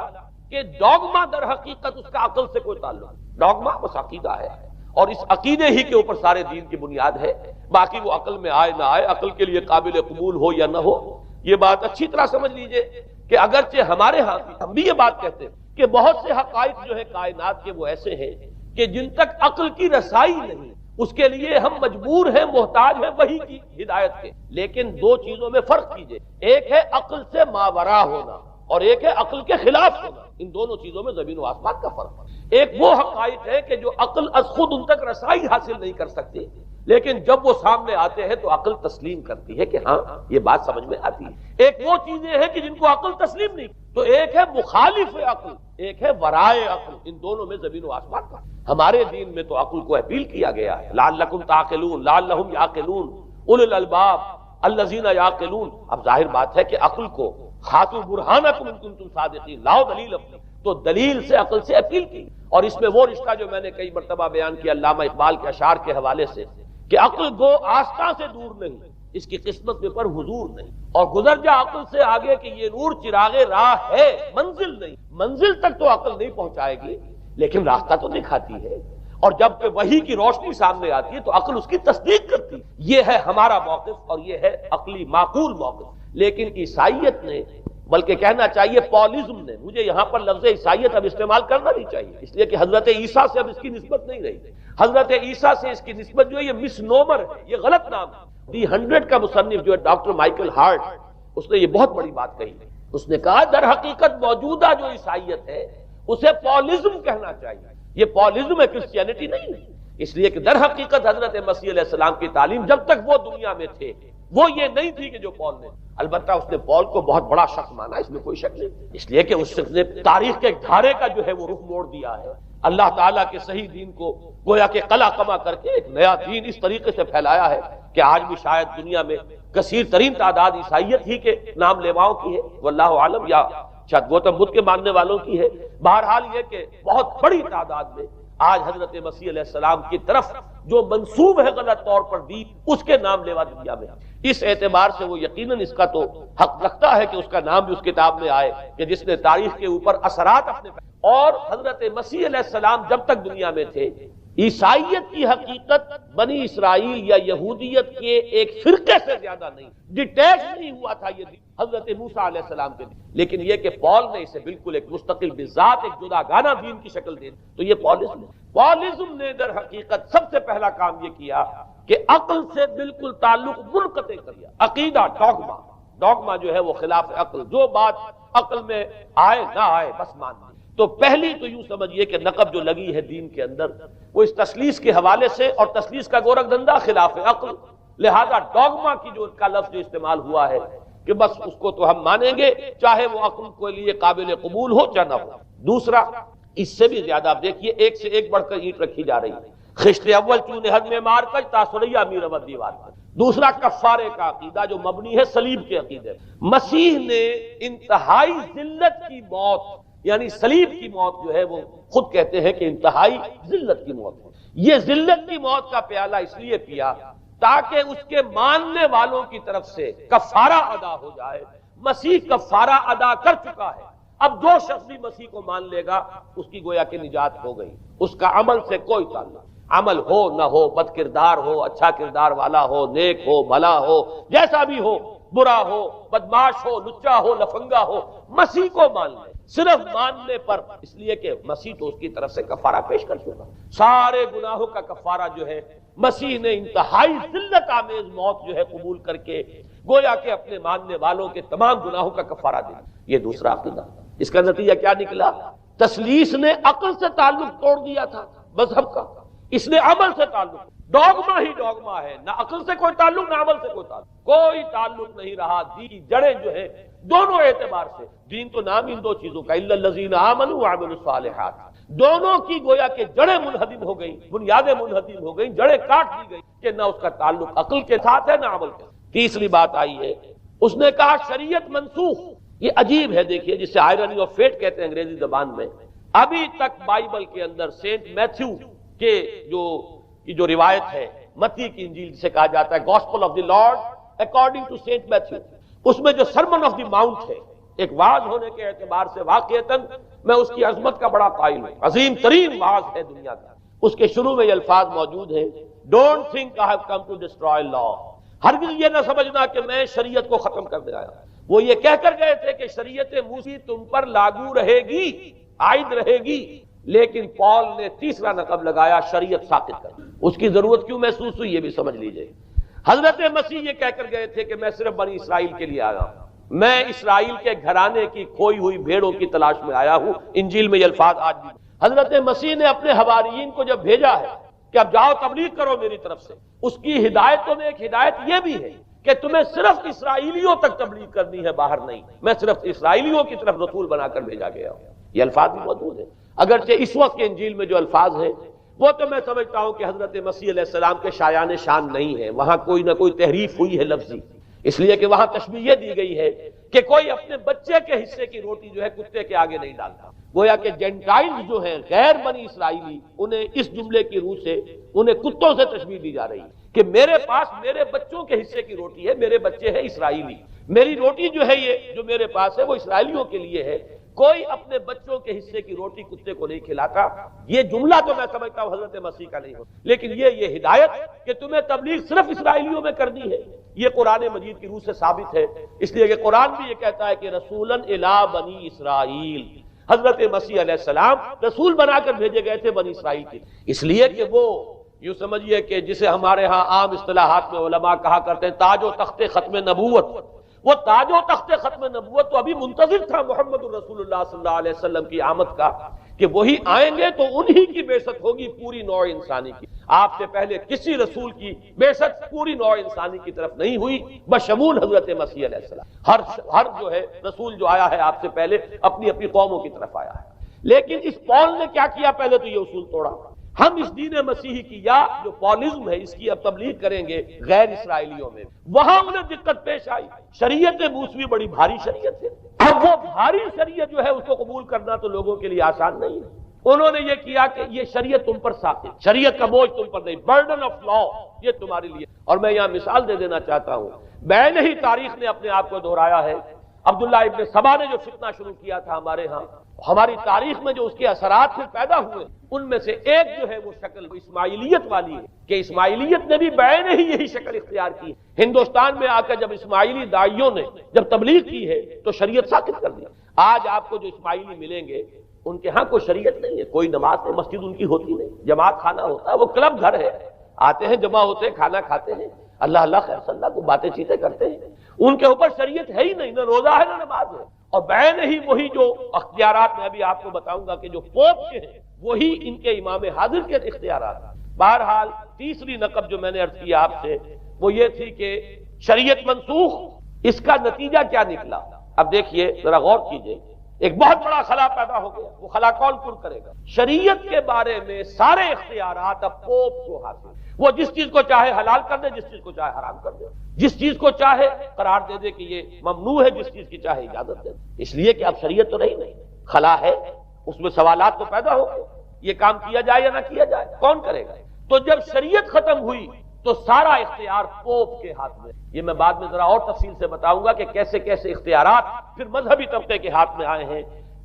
کہ ڈوگما در حقیقت اس کا عقل سے کوئی تعلق نہیں، ڈوگما بس عقیدہ ہے، اور اس عقیدے ہی کے اوپر سارے دین کی بنیاد ہے، باقی وہ عقل میں آئے نہ آئے، عقل کے لیے قابل قبول ہو یا نہ ہو۔ یہ بات اچھی طرح سمجھ لیجئے کہ اگرچہ ہمارے ہاں ہم بھی یہ بات کہتے ہیں کہ بہت سے حقائق جو ہے کائنات کے وہ ایسے ہیں کہ جن تک عقل کی رسائی نہیں، اس کے لیے ہم مجبور ہیں، محتاج ہیں وحی کی ہدایت کے۔ لیکن 2 چیزوں میں فرق کیجئے، ایک ہے عقل سے ماوراء ہونا اور ایک ہے عقل کے خلاف ہونا، ان دونوں چیزوں میں زمین و آسمان کا فرق ہے۔ ایک وہ حقائق ہے کہ جو عقل از خود ان تک رسائی حاصل نہیں کر سکتی، لیکن جب وہ سامنے آتے ہیں تو عقل تسلیم کرتی ہے کہ ہاں یہ بات سمجھ میں آتی ہے۔ ایک وہ چیزیں ہیں کہ جن کو عقل تسلیم نہیں، تو ایک ہے مخالف عقل، ایک ہے ورائے عقل، ان دونوں میں زمین و آسمان کا۔ ہمارے دین میں تو عقل کو اپیل کیا گیا ہے، لعلکم تعقلون، لعلہم یعقلون، اولو الالباب الذین یعقلون۔ اب ظاہر بات ہے کہ عقل کو ہاتھو برہانکم ان کنتم صادقین، لاؤ دلیل اپنی، تو دلیل سے عقل سے اپیل کی۔ اور اس میں وہ رشتہ جو میں نے کئی مرتبہ بیان کیا علامہ اقبال کے اشعار کے حوالے سے کہ عقل گو آستہ سے دور نہیں، اس کی قسمت میں پر حضور نہیں، اور گزر جا عقل سے آگے کہ یہ نور چراغ راہ ہے، منزل نہیں، منزل تک تو عقل نہیں پہنچائے گی لیکن راستہ تو دکھاتی ہے، اور جب کہ وحی کی روشنی سامنے آتی ہے تو عقل اس کی تصدیق کرتی ہے۔ یہ ہے ہمارا موقف اور یہ ہے عقلی معقول موقف۔ لیکن عیسائیت نے، بلکہ کہنا چاہیے پالزم نے، مجھے یہاں پر لفظ عیسائیت اب استعمال کرنا نہیں چاہیے، اس لیے کہ حضرت عیسیٰ سے اب اس کی نسبت نہیں رہی، حضرت عیسیٰ سے اس کی نسبت جو ہے یہ مس نومر ہے، یہ غلط نام ہے۔ دی 100 کا مصنف جو ہے ڈاکٹر مائیکل ہارٹ، اس نے یہ بہت بڑی بات کہی، اس نے کہا در حقیقت موجودہ جو عیسائیت ہے اسے پالزم کہنا چاہیے، یہ پالزم ہے، کرسچینٹی نہیں ہے، اس لیے کہ در حقیقت حضرت مسیح علیہ السلام کی تعلیم جب تک وہ دنیا میں تھے وہ یہ نہیں تھی کہ جو پال نے، البتہ اس نے پال کو بہت بڑا شخص مانا، اس میں کوئی شک نہیں، اس لیے کہ اس نے تاریخ کے ایک دھارے کا جو ہے وہ رخ موڑ دیا ہے، اللہ تعالیٰ کے صحیح دین کو گویا کہ قلع قمع کر کے ایک نیا دین اس طریقے سے پھیلایا ہے کہ آج بھی شاید دنیا میں کثیر ترین تعداد عیسائیت ہی کے نام لیواؤں کی ہے، واللہ عالم، یا شاید گوتم بدھ کے ماننے والوں کی ہے، بہرحال یہ کہ بہت بڑی تعداد میں آج حضرت مسیح علیہ السلام کی طرف جو منسوب ہے غلط طور پر دین، اس کے نام لیوا دنیا میں، اس اعتبار سے وہ یقیناً اس کا تو حق رکھتا ہے کہ اس کا نام بھی اس کتاب میں آئے کہ جس نے تاریخ کے اوپر اثرات اپنے، اور حضرت مسیح علیہ السلام جب تک دنیا میں تھے عیسائیت کی حقیقت بنی اسرائیل یا یہودیت کے ایک فرقے سے زیادہ نہیں، ڈیٹیچ نہیں ہوا تھا یہ دین حضرت موسیٰ علیہ السلام کے دین، لیکن یہ کہ پال نے اسے بالکل ایک مستقل بذات ایک جدا گانا دین کی شکل دے، تو یہ پالزم نے در حقیقت سب سے پہلا کام یہ کیا کہ عقل سے بالکل تعلق منقطع کر دیا، عقیدہ ڈوگما جو ہے وہ خلاف عقل، جو بات عقل میں آئے نہ آئے بس مان لی۔ تو پہلی تو یوں سمجھیے کہ نقب جو لگی ہے دین کے اندر وہ اس تسلیس کے حوالے سے، اور تسلیس کا گورکھ دھندا خلاف عقل، لہذا ڈوگما کی جو کا لفظ جو استعمال ہوا ہے کہ بس اس کو تو ہم مانیں گے چاہے وہ عقل کے لیے قابل قبول ہو یا نہ ہو۔ دوسرا، اس سے بھی زیادہ آپ دیکھیے ایک سے ایک بڑھ کر اینٹ رکھی جا رہی ہے، خشت اول چون حد میں مار کر تاثریہ امیر احمد دیوار پر۔ دوسرا کفارے کا عقیدہ جو مبنی ہے صلیب کے عقیدے، مسیح نے انتہائی ذلت کی موت، یعنی صلیب کی موت جو ہے وہ خود کہتے ہیں کہ انتہائی ذلت کی موت ہے، یہ ذلت کی موت کا پیالہ اس لیے پیا تاکہ اس کے ماننے والوں کی طرف سے کفارہ ادا ہو جائے۔ مسیح کفارہ ادا کر چکا ہے، اب جو شخص بھی مسیح کو مان لے گا اس کی گویا کہ نجات ہو گئی، اس کا عمل سے کوئی تعلق، عمل ہو نہ ہو، بد کردار ہو، اچھا کردار والا ہو، نیک ہو، بھلا ہو، جیسا بھی ہو، برا ہو، بدماش ہو، لچا ہو، لفنگا ہو، مسیح کو مان لے، صرف ماننے پر، اس لیے کہ مسیح تو اس کی طرف سے کفارہ پیش کر چکا، سارے گناہوں کا کفارہ جو ہے مسیح نے انتہائی ذلت آمیز موت جو ہے قبول کر کے گویا کہ اپنے ماننے والوں کے تمام گناہوں کا کفارہ دیا۔ یہ دوسرا عقیدہ، اس کا نتیجہ کیا نکلا؟ تسلیس نے عقل سے تعلق توڑ دیا تھا مذہب کا، اس نے عمل سے تعلق، ڈوگما ہی ڈوگما ہے، نہ عقل سے کوئی تعلق نہ عمل سے کوئی تعلق نہیں رہا۔ دین کی جڑیں جو ہے دونوں اعتبار سے، دین تو نام ان دو چیزوں کا، الا الذین آمنوا وعملوا الصالحات، دونوں کی گویا کہ جڑیں منہدم ہو گئی، بنیادیں منہدم ہو گئی، جڑیں کاٹ دی گئی کہ نہ اس کا تعلق عقل کے ساتھ ہے نہ عمل کے ساتھ۔ تیسری بات آئی ہے، اس نے کہا شریعت منسوخ، یہ عجیب ہے، دیکھیے جسے آئرنی آف فیٹ کہتے ہیں انگریزی زبان میں، ابھی تک بائبل کے اندر سینٹ میتھیو کے جو روایت ہے، متی کی انجیل جسے کہا جاتا ہے gospel of the Lord according to Saint Matthew, اس میں جو سرمن آف دی ماؤنٹ ہے، ایک وعظ ہونے کے اعتبار سے واقعتاً میں اس کی عظمت کا بڑا قائل ہوں، عظیم ترین وعظ ہے دنیا کا، اس کے شروع میں یہ الفاظ موجود ہیں، don't think I have come to destroy law, ہرگز یہ نہ سمجھنا کہ میں شریعت کو ختم کرنے آیا۔ وہ یہ کہہ کر گئے تھے کہ شریعت موسی تم پر لاگو رہے گی، عائد رہے گی، لیکن پال نے تیسرا نقب لگایا شریعت ساقط کر، اس کی ضرورت کیوں محسوس ہوئی یہ بھی سمجھ لیجئے۔ حضرت مسیح یہ کہہ کر گئے تھے کہ میں صرف بنی اسرائیل کے لیے آیا ہوں، میں اسرائیل کے گھرانے کی کھوئی ہوئی بھیڑوں کی تلاش میں آیا ہوں، انجیل میں یہ الفاظ آج بھی۔ حضرت مسیح نے اپنے حواریین کو جب بھیجا ہے کہ اب جاؤ تبلیغ کرو میری طرف سے، اس کی ہدایتوں میں ایک ہدایت یہ بھی ہے کہ تمہیں صرف اسرائیلیوں تک تبلیغ کرنی ہے، باہر نہیں، میں صرف اسرائیلیوں کی طرف رسول بنا کر بھیجا گیا ہوں، یہ الفاظ بھی موجود ہیں۔ اگرچہ اس وقت کے انجیل میں جو الفاظ ہیں وہ تو میں سمجھتا ہوں کہ حضرت مسیح علیہ السلام کے شایان شان نہیں ہے، وہاں کوئی نہ کوئی تحریف ہوئی ہے لفظی، اس لیے کہ وہاں تشبیہ یہ دی گئی ہے کہ کوئی اپنے بچے کے حصے کی روٹی جو ہے کتے کے آگے نہیں ڈالتا. گویا کہ جینٹائلز جو ہیں غیر بنی اسرائیلی، انہیں اس جملے کی روح سے انہیں کتوں سے تشبیہ دی جا رہی ہے کہ میرے پاس میرے بچوں کے حصے کی روٹی ہے، میرے بچے ہیں اسرائیلی، میری روٹی جو ہے یہ جو میرے پاس ہے وہ اسرائیلیوں کے لیے ہے. کوئی اپنے بچوں کے حصے کی روٹی کتے کو نہیں کھلاتا. یہ جملہ تو میں سمجھتا ہوں حضرت مسیح کا نہیں ہو، لیکن یہ ہدایت کہ تمہیں تبلیغ صرف اسرائیلیوں میں کرنی ہے، یہ قرآن مجید کی روح سے ثابت ہے. اس لیے کہ قرآن بھی یہ کہتا ہے کہ رسولاً الی بنی اسرائیل، حضرت مسیح علیہ السلام رسول بنا کر بھیجے گئے تھے بنی اسرائیل کے، اس لیے کہ وہ یوں سمجھیے کہ جسے ہمارے ہاں عام اصطلاحات میں علماء کہا کرتے ہیں تاج و تخت ختم نبوت، وہ تاج و تخت ختم نبوت تو ابھی منتظر تھا محمد الرسول اللہ صلی اللہ علیہ وسلم کی آمد کا، کہ وہی آئیں گے تو انہی کی بعثت ہوگی پوری نوع انسانی کی. آپ سے پہلے کسی رسول کی بعثت پوری نوع انسانی کی طرف نہیں ہوئی بشمول حضرت مسیح علیہ السلام. ہر جو ہے رسول جو آیا ہے آپ سے پہلے اپنی اپنی قوموں کی طرف آیا ہے. لیکن اس پول نے کیا کیا؟ پہلے تو یہ اصول توڑا. ہم اس دین مسیحی کی یا جو پولزم ہے اس کی اب تبلیغ کریں گے غیر اسرائیلیوں میں، وہاں انہیں دقت پیش آئی. شریعت موسوی بڑی بھاری شریعت ہے، اب وہ بھاری شریعت جو ہے اس کو قبول کرنا تو لوگوں کے لیے آسان نہیں ہے. انہوں نے یہ کیا کہ یہ شریعت تم پر ثابت، شریعت کا بوجھ تم پر نہیں، برڈن آف لا یہ تمہارے لیے. اور میں یہاں مثال دے دینا چاہتا ہوں، بین ہی تاریخ نے اپنے آپ کو دہرایا ہے. عبداللہ ابن سبا نے جو فتنہ شروع کیا تھا ہمارے ہاں، ہماری تاریخ میں جو اس کے اثرات پھر پیدا ہوئے، ان میں سے ایک جو ہے وہ شکل اسماعیلیت والی ہے کہ اسماعیلیت نے بھی بین ہی یہی شکل اختیار کی. ہندوستان میں آ کر جب اسماعیلی داعیوں نے جب تبلیغ کی ہے تو شریعت ساقط کر دیا. آج آپ کو جو اسماعیلی ملیں گے ان کے ہاں کوئی شریعت نہیں ہے، کوئی نماز نہیں، مسجد ان کی ہوتی نہیں، جماعت خانہ ہوتا ہے، وہ کلب گھر ہے، آتے ہیں جمع ہوتے ہیں کھانا کھاتے ہیں، اللہ اللہ خیر صلی اللہ کو باتیں چیتیں کرتے ہیں. ان کے اوپر شریعت ہے ہی نہیں، نہ روزہ ہے نہ نماز ہے. اور بین ہی وہی جو اختیارات میں ابھی آپ کو بتاؤں گا کہ جو پوپ کے ہیں وہی ان کے امام حاضر کے اختیارات. بہرحال تیسری نقب جو میں نے عرض کیا آپ سے وہ یہ تھی کہ شریعت منسوخ، اس کا نتیجہ کیا نکلا؟ اب دیکھیے ذرا غور کیجئے، ایک بہت بڑا خلا پیدا ہو گیا. وہ خلا کون پر کرے گا؟ شریعت کے بارے میں سارے اختیارات اب پوپ کو حاصل. وہ جس چیز کو چاہے حلال کر دے، جس چیز کو چاہے حرام کر دے، جس چیز کو چاہے قرار دے دے کہ یہ ممنوع ہے، جس چیز کی چاہے اجازت دے دے. اس لیے کہ اب شریعت تو رہی نہیں، خلا ہے، اس میں سوالات تو پیدا ہو گئے. یہ کام کیا جائے یا نہ کیا جائے، کون کرے گا؟ تو جب شریعت ختم ہوئی تو سارا اختیار پوپ کے ہاتھ میں. یہ میں بعد میں ذرا اور تفصیل سے بتاؤں گا کہ کیسے کیسے اختیارات پھر مذہبی طبقے کے ہاتھ میں آئے ہیں.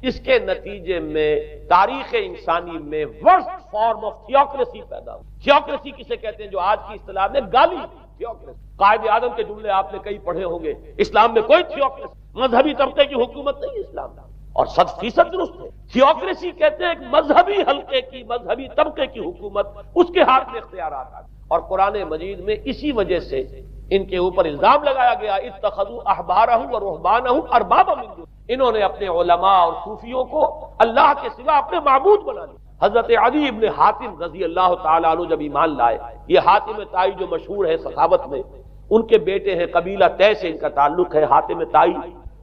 اس کے نتیجے میں تاریخ انسانی میں ورسٹ فارم آف تھیوکریسی پیدا ہوئی. تھیوکریسی کسے کہتے ہیں؟ جو آج کی اصطلاح میں گالی تھیوکریسی. قائد اعظم کے جملے آپ نے کئی پڑھے ہوں گے. اسلام میں کوئی تھیوکریسی، مذہبی طبقے کی حکومت نہیں اسلام میں، اور 100% درست ہے. تھیوکریسی کہتے ہیں ایک مذہبی حلقے کی، مذہبی طبقے کی حکومت، اس کے ہاتھ میں اختیارات آتے. اور قرآن مجید میں اسی وجہ سے ان کے اوپر الزام لگایا گیا اتخذوا احبارهم ورهبانهم اربابا من دون. انہوں نے اپنے علماء اور صوفیوں کو اللہ کے سوا اپنے معبود بنا لیا. حضرت عدی ابن حاتم رضی اللہ تعالیٰ عنہ جب ایمان لائے، یہ حاتم طائی جو مشہور ہے سخاوت میں، ان کے بیٹے ہیں، قبیلہ طے سے ان کا تعلق ہے. حاتم طائی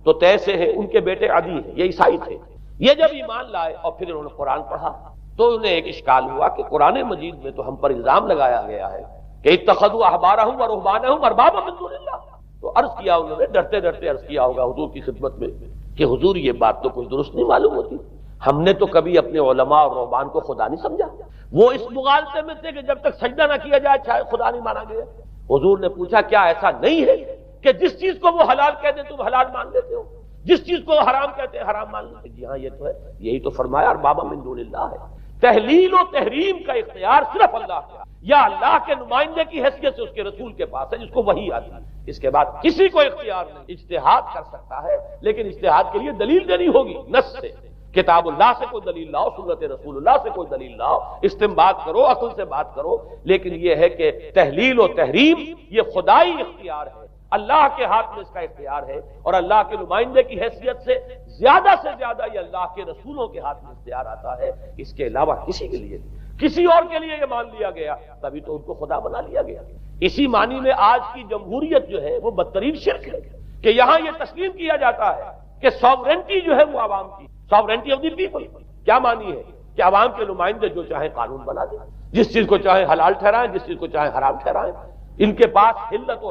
تو طے سے ہے، ان کے بیٹے عدی ہیں، یہ عیسائی تھے. یہ جب ایمان لائے اور پھر انہوں نے قرآن پڑھا تو انہیں ایک اشکال ہوا کہ قرآن مجید میں تو ہم پر الزام لگایا گیا ہے کہ اتخذوا احبارهم ورهبانهم اربابا من دون اللہ. تو عرض کیا انہوں نے، ڈرتے ڈرتے عرض کیا ہوگا حضور کی خدمت میں کہ حضور یہ بات تو کچھ درست نہیں معلوم ہوتی، ہم نے تو کبھی اپنے علماء اور رہبان کو خدا نہیں سمجھا. وہ اس مغالطے میں تھے کہ جب تک سجدہ نہ کیا جائے شاید خدا نہیں مانا گیا. حضور نے پوچھا کیا ایسا نہیں ہے کہ جس چیز کو وہ حلال کہہ دیں تم حلال مان لیتے ہو، جس چیز کو حرام کہتے ہیں حرام مان لیتے؟ جی ہاں یہ تو ہے، یہی تو فرمایا اربابا من دون اللہ ہے. تحلیل و تحریم کا اختیار صرف اللہ کا یا اللہ کے نمائندے کی حیثیت سے اس کے رسول کے پاس ہے جس کو وحی آتی ہے. اس کے بعد کسی کو اختیار نہیں. اجتہاد کر سکتا ہے لیکن اجتہاد کے لیے دلیل دینی ہوگی نص سے. کتاب اللہ سے کوئی دلیل لاؤ، سنت رسول اللہ سے کوئی دلیل لاؤ، استنباط کرو، عقل سے بات کرو. لیکن یہ ہے کہ تحلیل و تحریم یہ خدائی اختیار ہے، اللہ کے ہاتھ میں اس کا اختیار ہے. اور اللہ کے نمائندے کی حیثیت سے زیادہ یہ اللہ کے رسولوں کے ہاتھ میں اختیار آتا ہے. اس کے علاوہ کسی کے لیے کسی اور کے لیے یہ مان لیا گیا، تبھی تو ان کو خدا بنا لیا گیا. اسی معنی میں آج کی جمہوریت جو ہے وہ بدترین شرک ہے کہ یہاں یہ تسلیم کیا جاتا ہے کہ ساورنٹی جو ہے وہ عوام کی، ساورنٹی آف دی پیپل. کیا معنی ہے کہ عوام کے نمائندے جو چاہیں قانون بنا دیں، جس چیز کو چاہیں حلال ٹھہرائیں، جس چیز کو چاہیں حرام ٹھہرائیں. ان کے پاس حلت و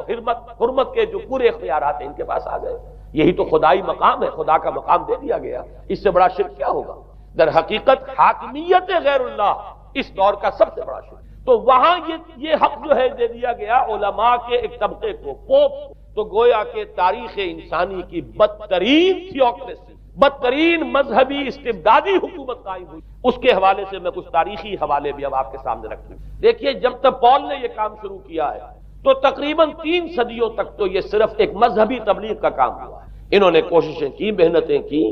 حرمت کے جو پورے اختیارات ہیں ان کے پاس آ گئے. یہی تو خدائی مقام ہے، خدا کا مقام دے دیا گیا، اس سے بڑا شرک کیا ہوگا؟ در حقیقت حاکمیت غیر اللہ اس دور کا سب سے بڑا شرک۔ تو وہاں یہ حق جو ہے دے دیا گیا علماء کے ایک طبقے کو، پوپ، تو گویا کہ تاریخ انسانی کی بدترین تھیوکریسی، بدترین مذہبی استبدادی حکومت قائم ہوئی۔ اس کے حوالے سے میں کچھ تاریخی حوالے بھی اب آپ کے سامنے رکھوں۔ دیکھیے، جب تک پال نے یہ کام شروع کیا ہے تو تقریباً 3 صدیوں تک تو یہ صرف ایک مذہبی تبلیغ کا کام ہوا ہے۔ انہوں نے کوششیں کی، محنتیں کی،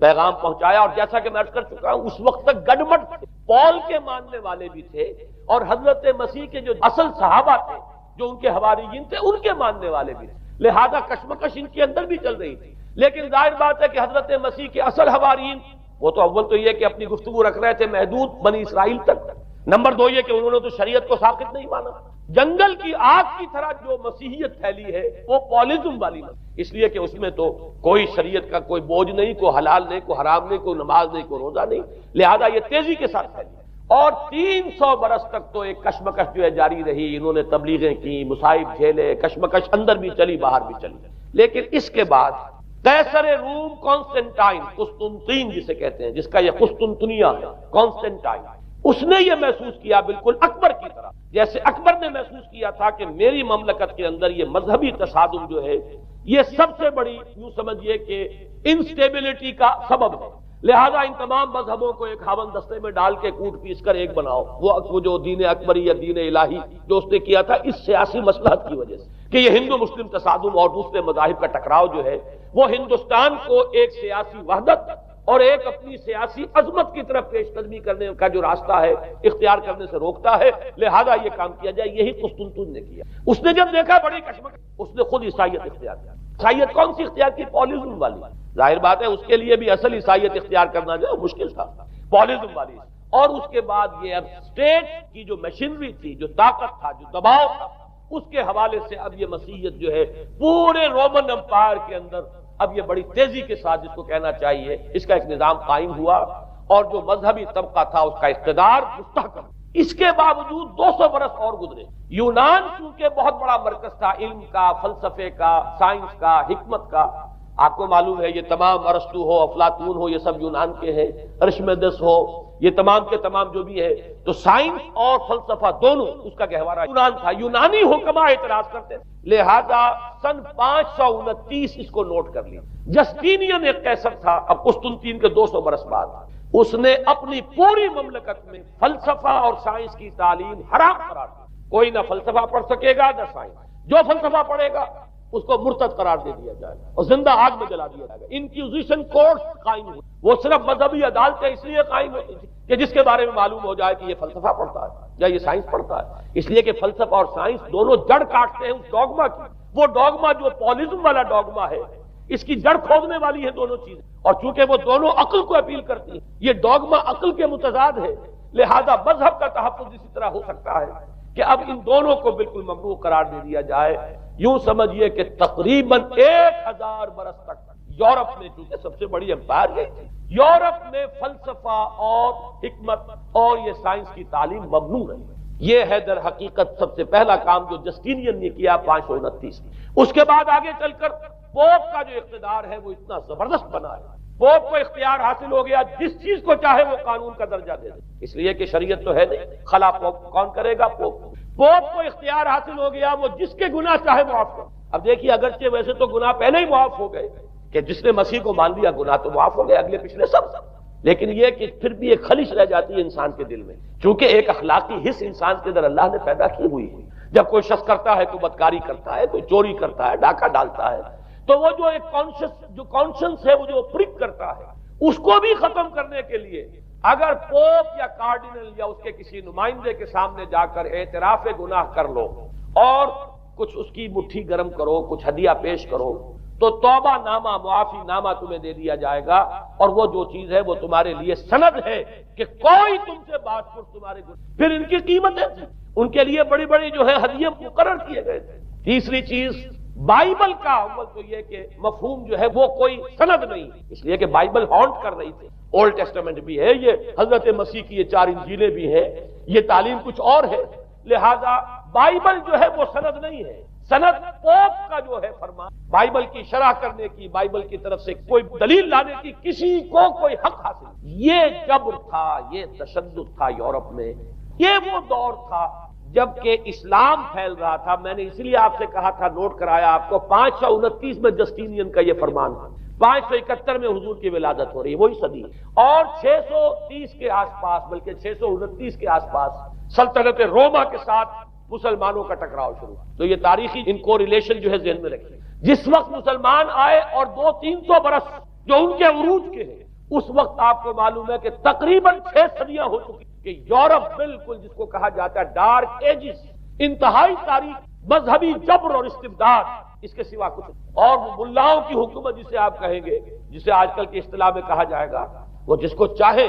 پیغام پہنچایا، اور جیسا کہ میں عرض کر چکا ہوں اس وقت تک گڈمٹ پال کے ماننے والے بھی تھے اور حضرت مسیح کے جو اصل صحابہ تھے، جو ان کے حواریین تھے، ان کے ماننے والے بھی تھے، لہذا کشمکش ان کے اندر بھی چل رہی تھی۔ لیکن ظاہر بات ہے کہ حضرت مسیح کے اصل حواریین وہ تو اول تو یہ کہ اپنی گفتگو رکھ رہے تھے محدود بنی اسرائیل تک، نمبر 2 یہ کہ انہوں نے تو شریعت کو ساقط نہیں مانا۔ جنگل کی آگ کی طرح جو مسیحیت پھیلی ہے وہ پالیزم والی مسیحیت، اس لیے کہ اس میں تو کوئی شریعت کا کوئی بوجھ نہیں، کوئی حلال نہیں، کوئی حرام نہیں، کوئی نماز نہیں، کوئی روزہ نہیں، لہذا یہ تیزی کے ساتھ پھیلی اور 300 برس تک تو ایک کشمکش جو ہے جاری رہی۔ انہوں نے تبلیغیں کی، مصائب جھیلے، کشمکش اندر بھی چلی باہر بھی چلی۔ لیکن اس کے بعد قیصر روم کانسٹنٹائن، قسطنطین جسے کہتے ہیں، جس کا یہ قسطنطنیہ ہے، کانسٹنٹائن، اس نے یہ محسوس کیا بالکل اکبر کی طرح، جیسے اکبر نے محسوس کیا تھا کہ میری مملکت کے اندر یہ مذہبی تصادم جو ہے یہ سب سے بڑی، یوں سمجھیے کہ انسٹیبلٹی کا سبب ہے، لہذا ان تمام مذہبوں کو ایک ہاون دستے میں ڈال کے کوٹ پیس کر ایک بناؤ۔ وہ جو دین اکبری یا دین الہی جو اس نے کیا تھا اس سیاسی مصلحت کی وجہ سے کہ یہ ہندو مسلم تصادم اور دوسرے مذاہب کا ٹکراؤ جو ہے وہ ہندوستان کو ایک سیاسی وحدت اور ایک اپنی سیاسی عظمت کی طرف پیش قدمی کرنے کا جو راستہ ہے اختیار کرنے سے روکتا ہے، لہذا یہ کام کیا جائے۔ یہی قسطنطین نے کیا۔ اس نے جب دیکھا بڑی کشمکش، اس نے خود عیسائیت اختیار کیا۔ عیسائیت کون سی اختیار کی؟ پالیزم والی۔ ظاہر بات ہے اس کے لیے بھی اصل عیسائیت اختیار کرنا جو ہے مشکل تھا، پالیزم والی۔ اور اس کے بعد یہ اب اسٹیٹ کی جو مشینری تھی، جو طاقت تھا، جو دباؤ تھا، اس کے حوالے سے اب یہ مسیحیت جو ہے پورے رومن امپائر کے اندر اب یہ بڑی تیزی کے ساتھ، جس کو کہنا چاہیے، اس کا ایک نظام قائم ہوا اور جو مذہبی طبقہ تھا اس کا اقتدار مستحکم۔ اس کے باوجود 200 برس اور گزرے۔ یونان چونکہ بہت بڑا مرکز تھا علم کا، فلسفے کا، سائنس کا، حکمت کا، آپ کو معلوم ہے یہ تمام ارسطو ہو، افلاطون ہو، یہ سب یونان کے ہیں، ارشمیدس ہو، یہ تمام کے تمام جو بھی ہے، تو سائنس اور فلسفہ دونوں اس کا گہوارہ یونان تھا۔ یونانی حکما اعتراض کرتے تھے، لہذا سن 529 اس کو نوٹ کر لیا۔ جسٹینین ایک قیصر تھا، اب قسطنطین کے 200 برس بعد، اس نے اپنی پوری مملکت میں فلسفہ اور سائنس کی تعلیم حرام قرار دی۔ کوئی نہ فلسفہ پڑھ سکے گا نہ سائنس، جو فلسفہ پڑھے گا اس کو مرتد قرار دے دیا جائے گا اور زندہ آگ میں جلا دیا جائے گا۔ انکوزیشن کورٹس قائم ہوئی، وہ صرف مذہبی عدالتیں اس لیے قائم ہوئی کہ جس کے بارے میں معلوم ہو جائے کہ یہ فلسفہ پڑھتا ہے یا یہ سائنس پڑھتا ہے، اس لیے کہ فلسفہ اور سائنس دونوں جڑ کاٹتے ہیں اس ڈوگما کی۔ وہ ڈوگما جو پالیزم والا ڈوگما ہے، اس کی جڑ کھودنے والی ہے دونوں چیزیں، اور چونکہ وہ دونوں عقل کو اپیل کرتی ہیں، یہ ڈوگما عقل کے متضاد ہے، لہذا مذہب کا تحفظ اسی طرح ہو سکتا ہے کہ اب ان دونوں کو بالکل ممنوع قرار دے دیا جائے۔ یوں سمجھیے کہ تقریباً 1000 برس تک یورپ میں، چونکہ سب سے بڑی امپائر یہی تھی، یورپ میں فلسفہ اور حکمت اور یہ سائنس کی تعلیم ممنوع رہی۔ یہ ہے در حقیقت سب سے پہلا کام جو جسٹینین نے کیا 529۔ اس کے بعد آگے چل کر پوپ کا جو اقتدار ہے وہ اتنا زبردست بنا ہے، پوپ کو اختیار حاصل ہو گیا جس چیز کو چاہے وہ قانون کا درجہ دے دے، اس لیے کہ شریعت تو ہے نہیں، خلا پوپ کون کرے گا؟ پوپ کو اختیار حاصل ہو گیا، وہ جس کے گناہ چاہے معاف کر۔ اب دیکھیے اگرچہ ویسے تو گناہ پہلے ہی معاف ہو گئے کہ جس نے مسیح کو مان لیا گناہ تو معاف ہو گئے اگلے پچھلے سب، لیکن یہ کہ پھر بھی ایک خلش رہ جاتی ہے انسان کے دل میں، چونکہ ایک اخلاقی حص انسان کے اندر اللہ نے پیدا کی ہوئی ہے۔ جب کوئی شخص کرتا ہے، کوئی بدکاری کرتا ہے، کوئی چوری کرتا ہے، ڈاکہ ڈالتا ہے، تو وہ جو ایک کانشنس ہے، وہ جو پرک کرتا ہے، اس کو بھی ختم کرنے کے لیے اگر پوپ یا کارڈینل یا اس کے کسی نمائندے کے سامنے جا کر اعتراف گناہ کر لو اور کچھ اس کی مٹھی گرم کرو، کچھ ہدیہ پیش کرو، تو توبہ نامہ، معافی نامہ تمہیں دے دیا جائے گا، اور وہ جو چیز ہے وہ تمہارے لیے سند ہے کہ کوئی تم سے بات پر تمہارے گناہ۔ پھر ان کی قیمتیں تھیں، ان کے لیے بڑی بڑی جو ہے ہدیے مقرر کیے گئے تھے۔ تیسری چیز، بائبل کا اول تو یہ کہ مفہوم جو ہے وہ کوئی سند نہیں، اس لیے کہ بائبل ہانٹ کر رہی تھی۔ اولڈ ٹیسٹمنٹ بھی ہے، یہ حضرت مسیح کی یہ 4 انجیلیں بھی ہیں، یہ تعلیم کچھ اور ہے، لہذا بائبل جو ہے وہ سند نہیں ہے۔ سند پوپ کا جو ہے فرمان، بائبل کی شرح کرنے کی، بائبل کی طرف سے کوئی دلیل لانے کی کسی کو کوئی حق حاصل نہیں۔ یہ جبر تھا، یہ تشدد تھا یورپ میں۔ یہ وہ دور تھا جبکہ اسلام پھیل رہا تھا۔ میں نے اس لیے آپ سے کہا تھا، نوٹ کرایا آپ کو، 529 میں جسٹینین کا یہ فرمان ہے، 571 میں حضور کی ولادت ہو رہی ہے، وہی صدی ہے، اور 630 کے آس پاس، بلکہ 629 کے آس پاس سلطنت روما کے ساتھ مسلمانوں کا ٹکراؤ شروع۔ تو یہ تاریخی ان کو ریلیشن جو ہے ذہن میں رکھیں۔ جس وقت مسلمان آئے اور 200-300 برس جو ان کے عروج کے ہیں، اس وقت آپ کو معلوم ہے کہ تقریباً 6 صدیاں ہو چکی کہ یورپ بالکل جس کو کہا جاتا ہے ڈارک ایجز، انتہائی تاریخ، مذہبی جبر اور استبداد، اس کے سوا کچھ نہیں۔ اور ملاؤں کی حکومت جسے آپ کہیں گے، جسے آج کل کی اصطلاح میں کہا جائے گا، وہ جس کو چاہے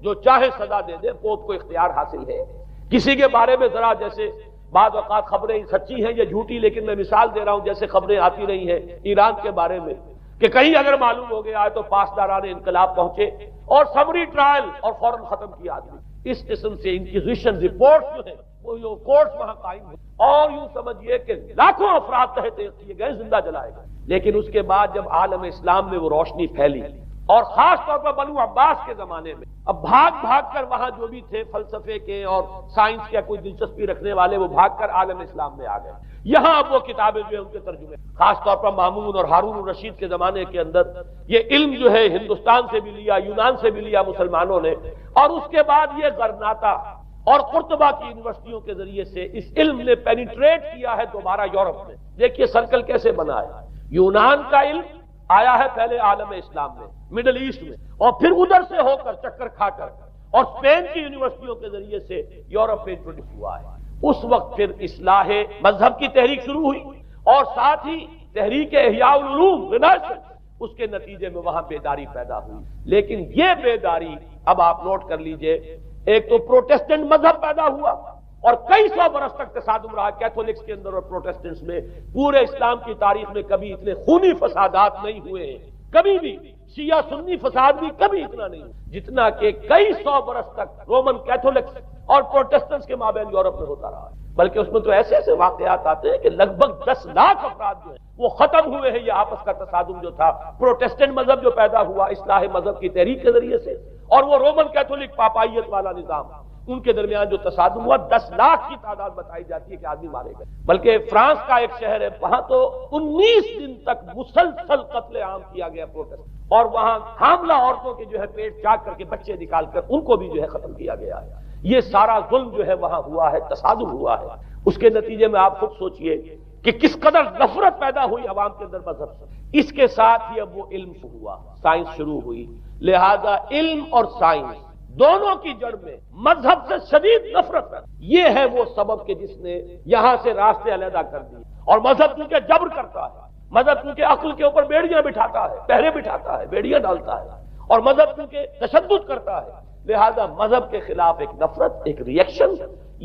جو چاہے سزا دے دے، پوپ کو اختیار حاصل ہے۔ کسی کے بارے میں ذرا جیسے بعض اوقات خبریں سچی ہیں یا جھوٹی، لیکن میں مثال دے رہا ہوں جیسے خبریں آتی رہی ہیں ایران کے بارے میں کہ کہیں اگر معلوم ہو گیا ہے تو پاسداران انقلاب پہنچے اور سمری ٹرائل اور فوراً ختم کیا آدمی۔ اس قسم سے انکوزیشن رپورٹس جو ہیں وہ کورٹس وہاں قائم ہوئے، اور یوں سمجھیے کہ لاکھوں افراد تحت کیے گئے، زندہ جلائے گئے۔ لیکن اس کے بعد جب عالم اسلام میں وہ روشنی پھیلی، اور خاص طور پر بنو عباس کے زمانے میں، اب بھاگ بھاگ کر وہاں جو بھی تھے فلسفے کے اور سائنس کے کوئی دلچسپی رکھنے والے، وہ بھاگ کر عالم اسلام میں آ گئے۔ یہاں اب وہ کتابیں جو ہے ان کے ترجمے، خاص طور پر مامون اور ہارون الرشید کے زمانے کے اندر یہ علم جو ہے ہندوستان سے بھی لیا، یونان سے بھی لیا مسلمانوں نے، اور اس کے بعد یہ غرناطہ اور قرطبہ کی یونیورسٹیوں کے ذریعے سے اس علم نے پینیٹریٹ کیا ہے دوبارہ یورپ میں۔ دیکھیے سرکل کیسے بنا ہے، یونان کا علم آیا ہے پہلے عالم اسلام میں، مڈل ایسٹ میں، اور پھر ادھر سے ہو کر چکر کھا کر اور اسپین کی یونیورسٹیوں کے ذریعے سے یورپ میں انٹروڈیوس ہوا ہے۔ اس وقت پھر اصلاح مذہب کی تحریک شروع ہوئی، اور ساتھ ہی تحریک احیاء العلوم رینیسنس، اس کے نتیجے میں وہاں بیداری پیدا ہوئی۔ لیکن یہ بیداری اب آپ نوٹ کر لیجئے، ایک تو پروٹیسٹنٹ مذہب پیدا ہوا، اور کئی سو برس تک تصادم رہا کیتھولکس کے اندر اور پروٹیسٹنٹس میں۔ پورے اسلام کی تاریخ میں کبھی اتنے خونی فسادات نہیں ہوئے ہیں، کبھی بھی شیعہ سنی فساد بھی کبھی اتنا نہیں جتنا کہ کئی سو برس تک رومن کیتھولکس اور پروٹیسٹنٹس کے مابین یورپ میں ہوتا رہا ہے۔ بلکہ اس میں تو ایسے ایسے واقعات آتے ہیں کہ لگ بھگ 10 لاکھ افراد جو ہیں وہ ختم ہوئے ہیں۔ یہ آپس کا تصادم جو تھا، پروٹیسٹنٹ مذہب جو پیدا ہوا اصلاح مذہب کی تحریک کے ذریعے سے، اور وہ رومن کیتھولک پاپائیت والا نظام، ان کے درمیان جو تصادم ہوا، 10 لاکھ کی تعداد بتائی جاتی ہے کہ آدمی مارے گئے۔ بلکہ فرانس کا ایک شہر ہے، وہاں تو 19 دن تک مسلسل قتل عام کیا گیا پروٹیسٹ، اور وہاں حاملہ عورتوں کے جو ہے پیٹ چاک کر کے بچے نکال کر ان کو بھی جو ہے ختم کیا گیا ہے۔ یہ سارا ظلم جو ہے وہاں ہوا ہے، تصادم ہوا ہے۔ اس کے نتیجے میں آپ خود سوچئے کہ کس قدر نفرت پیدا ہوئی عوام کے اندر مذہب سے۔ اس کے ساتھ ہی اب وہ علم ہوا، سائنس شروع ہوئی، لہذا علم اور سائنس دونوں کی جڑ میں مذہب سے شدید نفرت ہے۔ یہ ہے وہ سبب کہ جس نے یہاں سے راستے علیحدہ کر دیے۔ اور مذہب کیونکہ جبر کرتا ہے، مذہب کیونکہ عقل کے اوپر بیڑیاں بٹھاتا ہے، پہرے بٹھاتا ہے، بیڑیاں ڈالتا ہے، اور مذہب کیونکہ تشدد کرتا ہے، لہذا مذہب کے خلاف ایک نفرت، ایک ریئیکشن،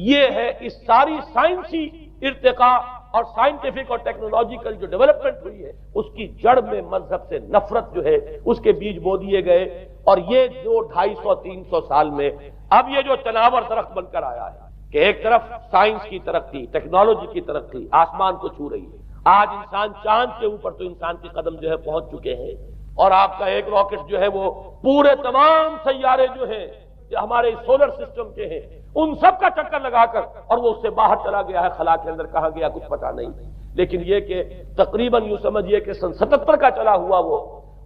یہ ہے اس ساری سائنسی ارتقاء اور سائنٹیفک اور ٹیکنالوجیکل جو ڈیولپمنٹ ہوئی ہے، اس کی جڑ میں مذہب سے نفرت جو ہے اس کے بیج بو دیے گئے۔ اور یہ جو 250-300 سال میں اب یہ جو تناور درخت بن کر آیا ہے کہ ایک طرف سائنس کی ترقی، ٹیکنالوجی کی ترقی آسمان کو چھو رہی ہے، آج انسان چاند کے اوپر تو انسان کے قدم جو ہے پہنچ چکے ہیں، اور آپ کا ایک راکٹ جو ہے وہ پورے تمام سیارے جو ہیں جو ہمارے سولر سسٹم کے ہیں ان سب کا چکر لگا کر، اور وہ اس سے باہر چلا گیا ہے، خلا کے اندر کہاں گیا کچھ پتا نہیں۔ لیکن یہ کہ تقریباً یوں سمجھیے کہ سن 77 کا چلا ہوا وہ،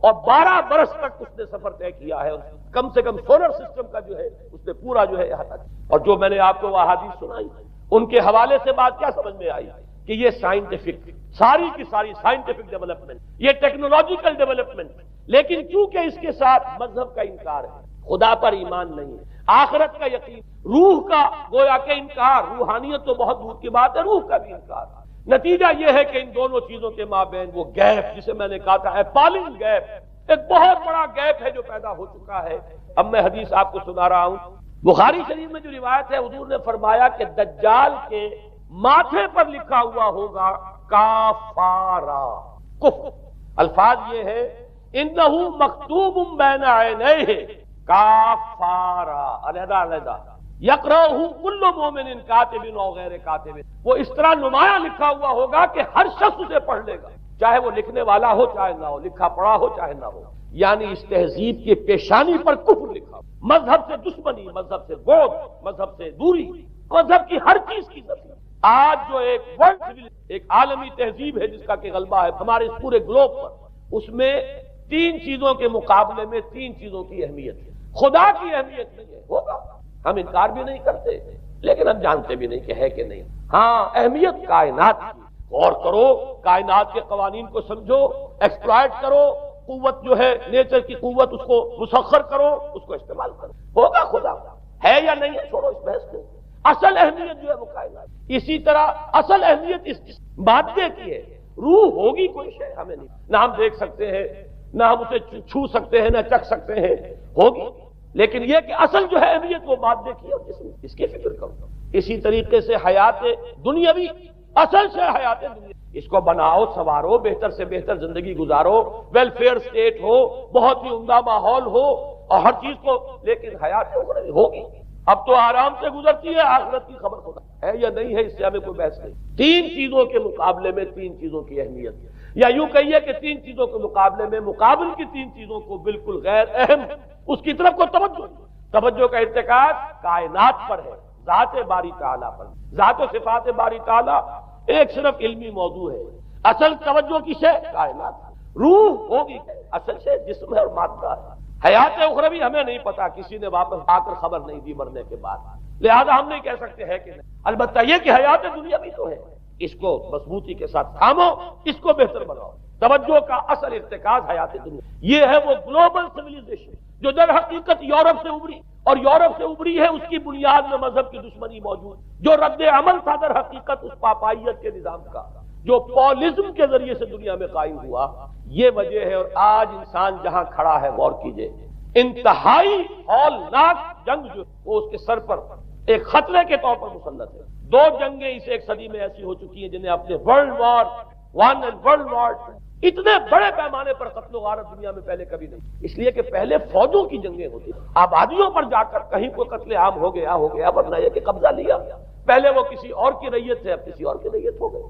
اور 12 برس تک اس نے سفر طے کیا ہے، کم سے کم سولر سسٹم کا جو ہے اس نے پورا جو ہے احاطہ کیا۔ اور جو میں نے آپ کو وہ احادیث سنائی، ان کے حوالے سے بات کیا سمجھ میں آئی کہ یہ سائنٹیفک، ساری کی ساری سائنٹیفک ڈیولپمنٹ، یہ ٹیکنالوجیکل ڈیولپمنٹ، لیکن چونکہ اس کے ساتھ مذہب کا انکار ہے، خدا پر ایمان نہیں ہے، آخرت کا یقین، روح کا گویا کہ انکار، روحانیت تو بہت دور کی بات ہے، روح کا بھی انکار۔ نتیجہ یہ ہے کہ ان دونوں چیزوں کے مابین وہ گیپ، جسے میں نے کہا تھا ایپالنگ گیپ، ایک بہت بڑا گیپ ہے جو پیدا ہو چکا ہے۔ اب میں حدیث آپ کو سنا رہا ہوں، بخاری شریف میں جو روایت ہے، حضور نے فرمایا کہ دجال کے ماتھے پر لکھا ہوا ہوگا کافارا، کفر۔ الفاظ یہ ہے انہ مکتوب بین عینیہ کافارا، علیحدہ علیحدہ، یقرأہ کل مومن کاتب و غیر کاتب، وہ اس طرح نمایاں لکھا ہوا ہوگا کہ ہر شخص اسے پڑھ لے گا، چاہے وہ لکھنے والا ہو چاہے نہ ہو، لکھا پڑھا ہو چاہے نہ ہو۔ یعنی اس تہذیب کی پیشانی پر کفر لکھا ہو، مذہب سے دشمنی، مذہب سے بغض، مذہب سے دوری، مذہب کی ہر چیز کی نفی۔ آج جو ایک عالمی تہذیب ہے جس کا کہ غلبہ ہے ہمارے اس پورے گلوب پر، اس میں 3 چیزوں کے مقابلے میں 3 چیزوں کی اہمیت ہے۔ خدا کی اہمیت نہیں ہے، ہوگا، ہم انکار بھی نہیں کرتے، لیکن ہم جانتے بھی نہیں کہ ہے کہ نہیں۔ ہاں، اہمیت کائنات کی، غور کرو، کائنات کے قوانین کو سمجھو، ایکسپلائٹ کرو، قوت جو ہے نیچر کی قوت اس کو مسخر کرو، اس کو استعمال کرو، ہوگا خدا ہے یا نہیں ہے، چھوڑو اس بحث کو۔ اصل اہمیت جو ہے وہ کائنات، اسی طرح اصل اہمیت اس مادے کی ہے۔ روح ہوگی کوئی شے ہمیں نہیں، نہ ہم دیکھ سکتے ہیں، نہ ہم اسے چھو سکتے ہیں، نہ چکھ سکتے ہیں، ہوگی، لیکن یہ کہ اصل جو ہے اہمیت وہ مادے کی ہے، اس کی فکر کرو۔ اسی طریقے سے حیات دنیاوی، اصل سے حیات دنیا، اس کو بناؤ، سنوارو، بہتر سے بہتر زندگی گزارو، ویلفیئر سٹیٹ ہو، بہت ہی عمدہ ماحول ہو اور ہر چیز کو، لیکن حیات اخروی ہوگی، اب تو آرام سے گزرتی ہے، آخرت کی خبر خدا ہے یا نہیں ہے، اس سے ہمیں کوئی بحث نہیں۔ 3 چیزوں کے مقابلے میں 3 چیزوں کی اہمیت، یا یوں کہیے کہ 3 چیزوں کے مقابلے میں مقابل کی 3 چیزوں کو بالکل غیر اہم اس کی طرف کو توجہ کا ارتکاز کائنات پر ہے، ذات باری تعالیٰ پر، ذات و صفات باری تعالیٰ ایک صرف علمی موضوع ہے، اصل توجہ کی شے کائنات، روح ہوگی اصل سے جسم ہے اور مادہ ہے۔ حیات اخروی ہمیں نہیں پتا، کسی نے واپس آ کر خبر نہیں دی مرنے کے بعد، لہذا ہم نہیں کہہ سکتے ہے کہ نہیں۔ البتہ یہ کہ حیات دنیا بھی تو ہے، اس کو مضبوطی کے ساتھ تھامو، اس کو بہتر بناؤ۔ توجہ کا اصل ارتکاز حیات دنیا، یہ ہے وہ گلوبل سویلائزیشن جو در حقیقت یورپ سے ابری، اور یورپ سے ابری ہے، اس کی بنیاد میں مذہب کی دشمنی موجود، جو رد عمل تھا در حقیقت اس پاپائیت کے نظام کا جو پولزم کے ذریعے سے دنیا میں قائم ہوا، یہ وجہ ہے۔ اور آج انسان جہاں کھڑا ہے، غور کیجئے، انتہائی ہولناک جنگ جو وہ اس کے سر پر ایک خطرے کے طور پر مسلط ہے۔ 2 جنگیں اس 1 صدی میں ایسی ہو چکی ہیں جنہیں اپنے ورلڈ وار 1 اور ورلڈ وار 2 اتنے بڑے پیمانے پر قتل و غارت دنیا میں پہلے کبھی نہیں، اس لیے کہ پہلے فوجوں کی جنگیں ہوتی، آبادیوں پر جا کر کہیں کوئی قتل عام ہو گیا، ورنہ یہ کہ قبضہ لیا، پہلے وہ کسی اور کی ریت سے اب کسی اور کی ریت ہو گئی۔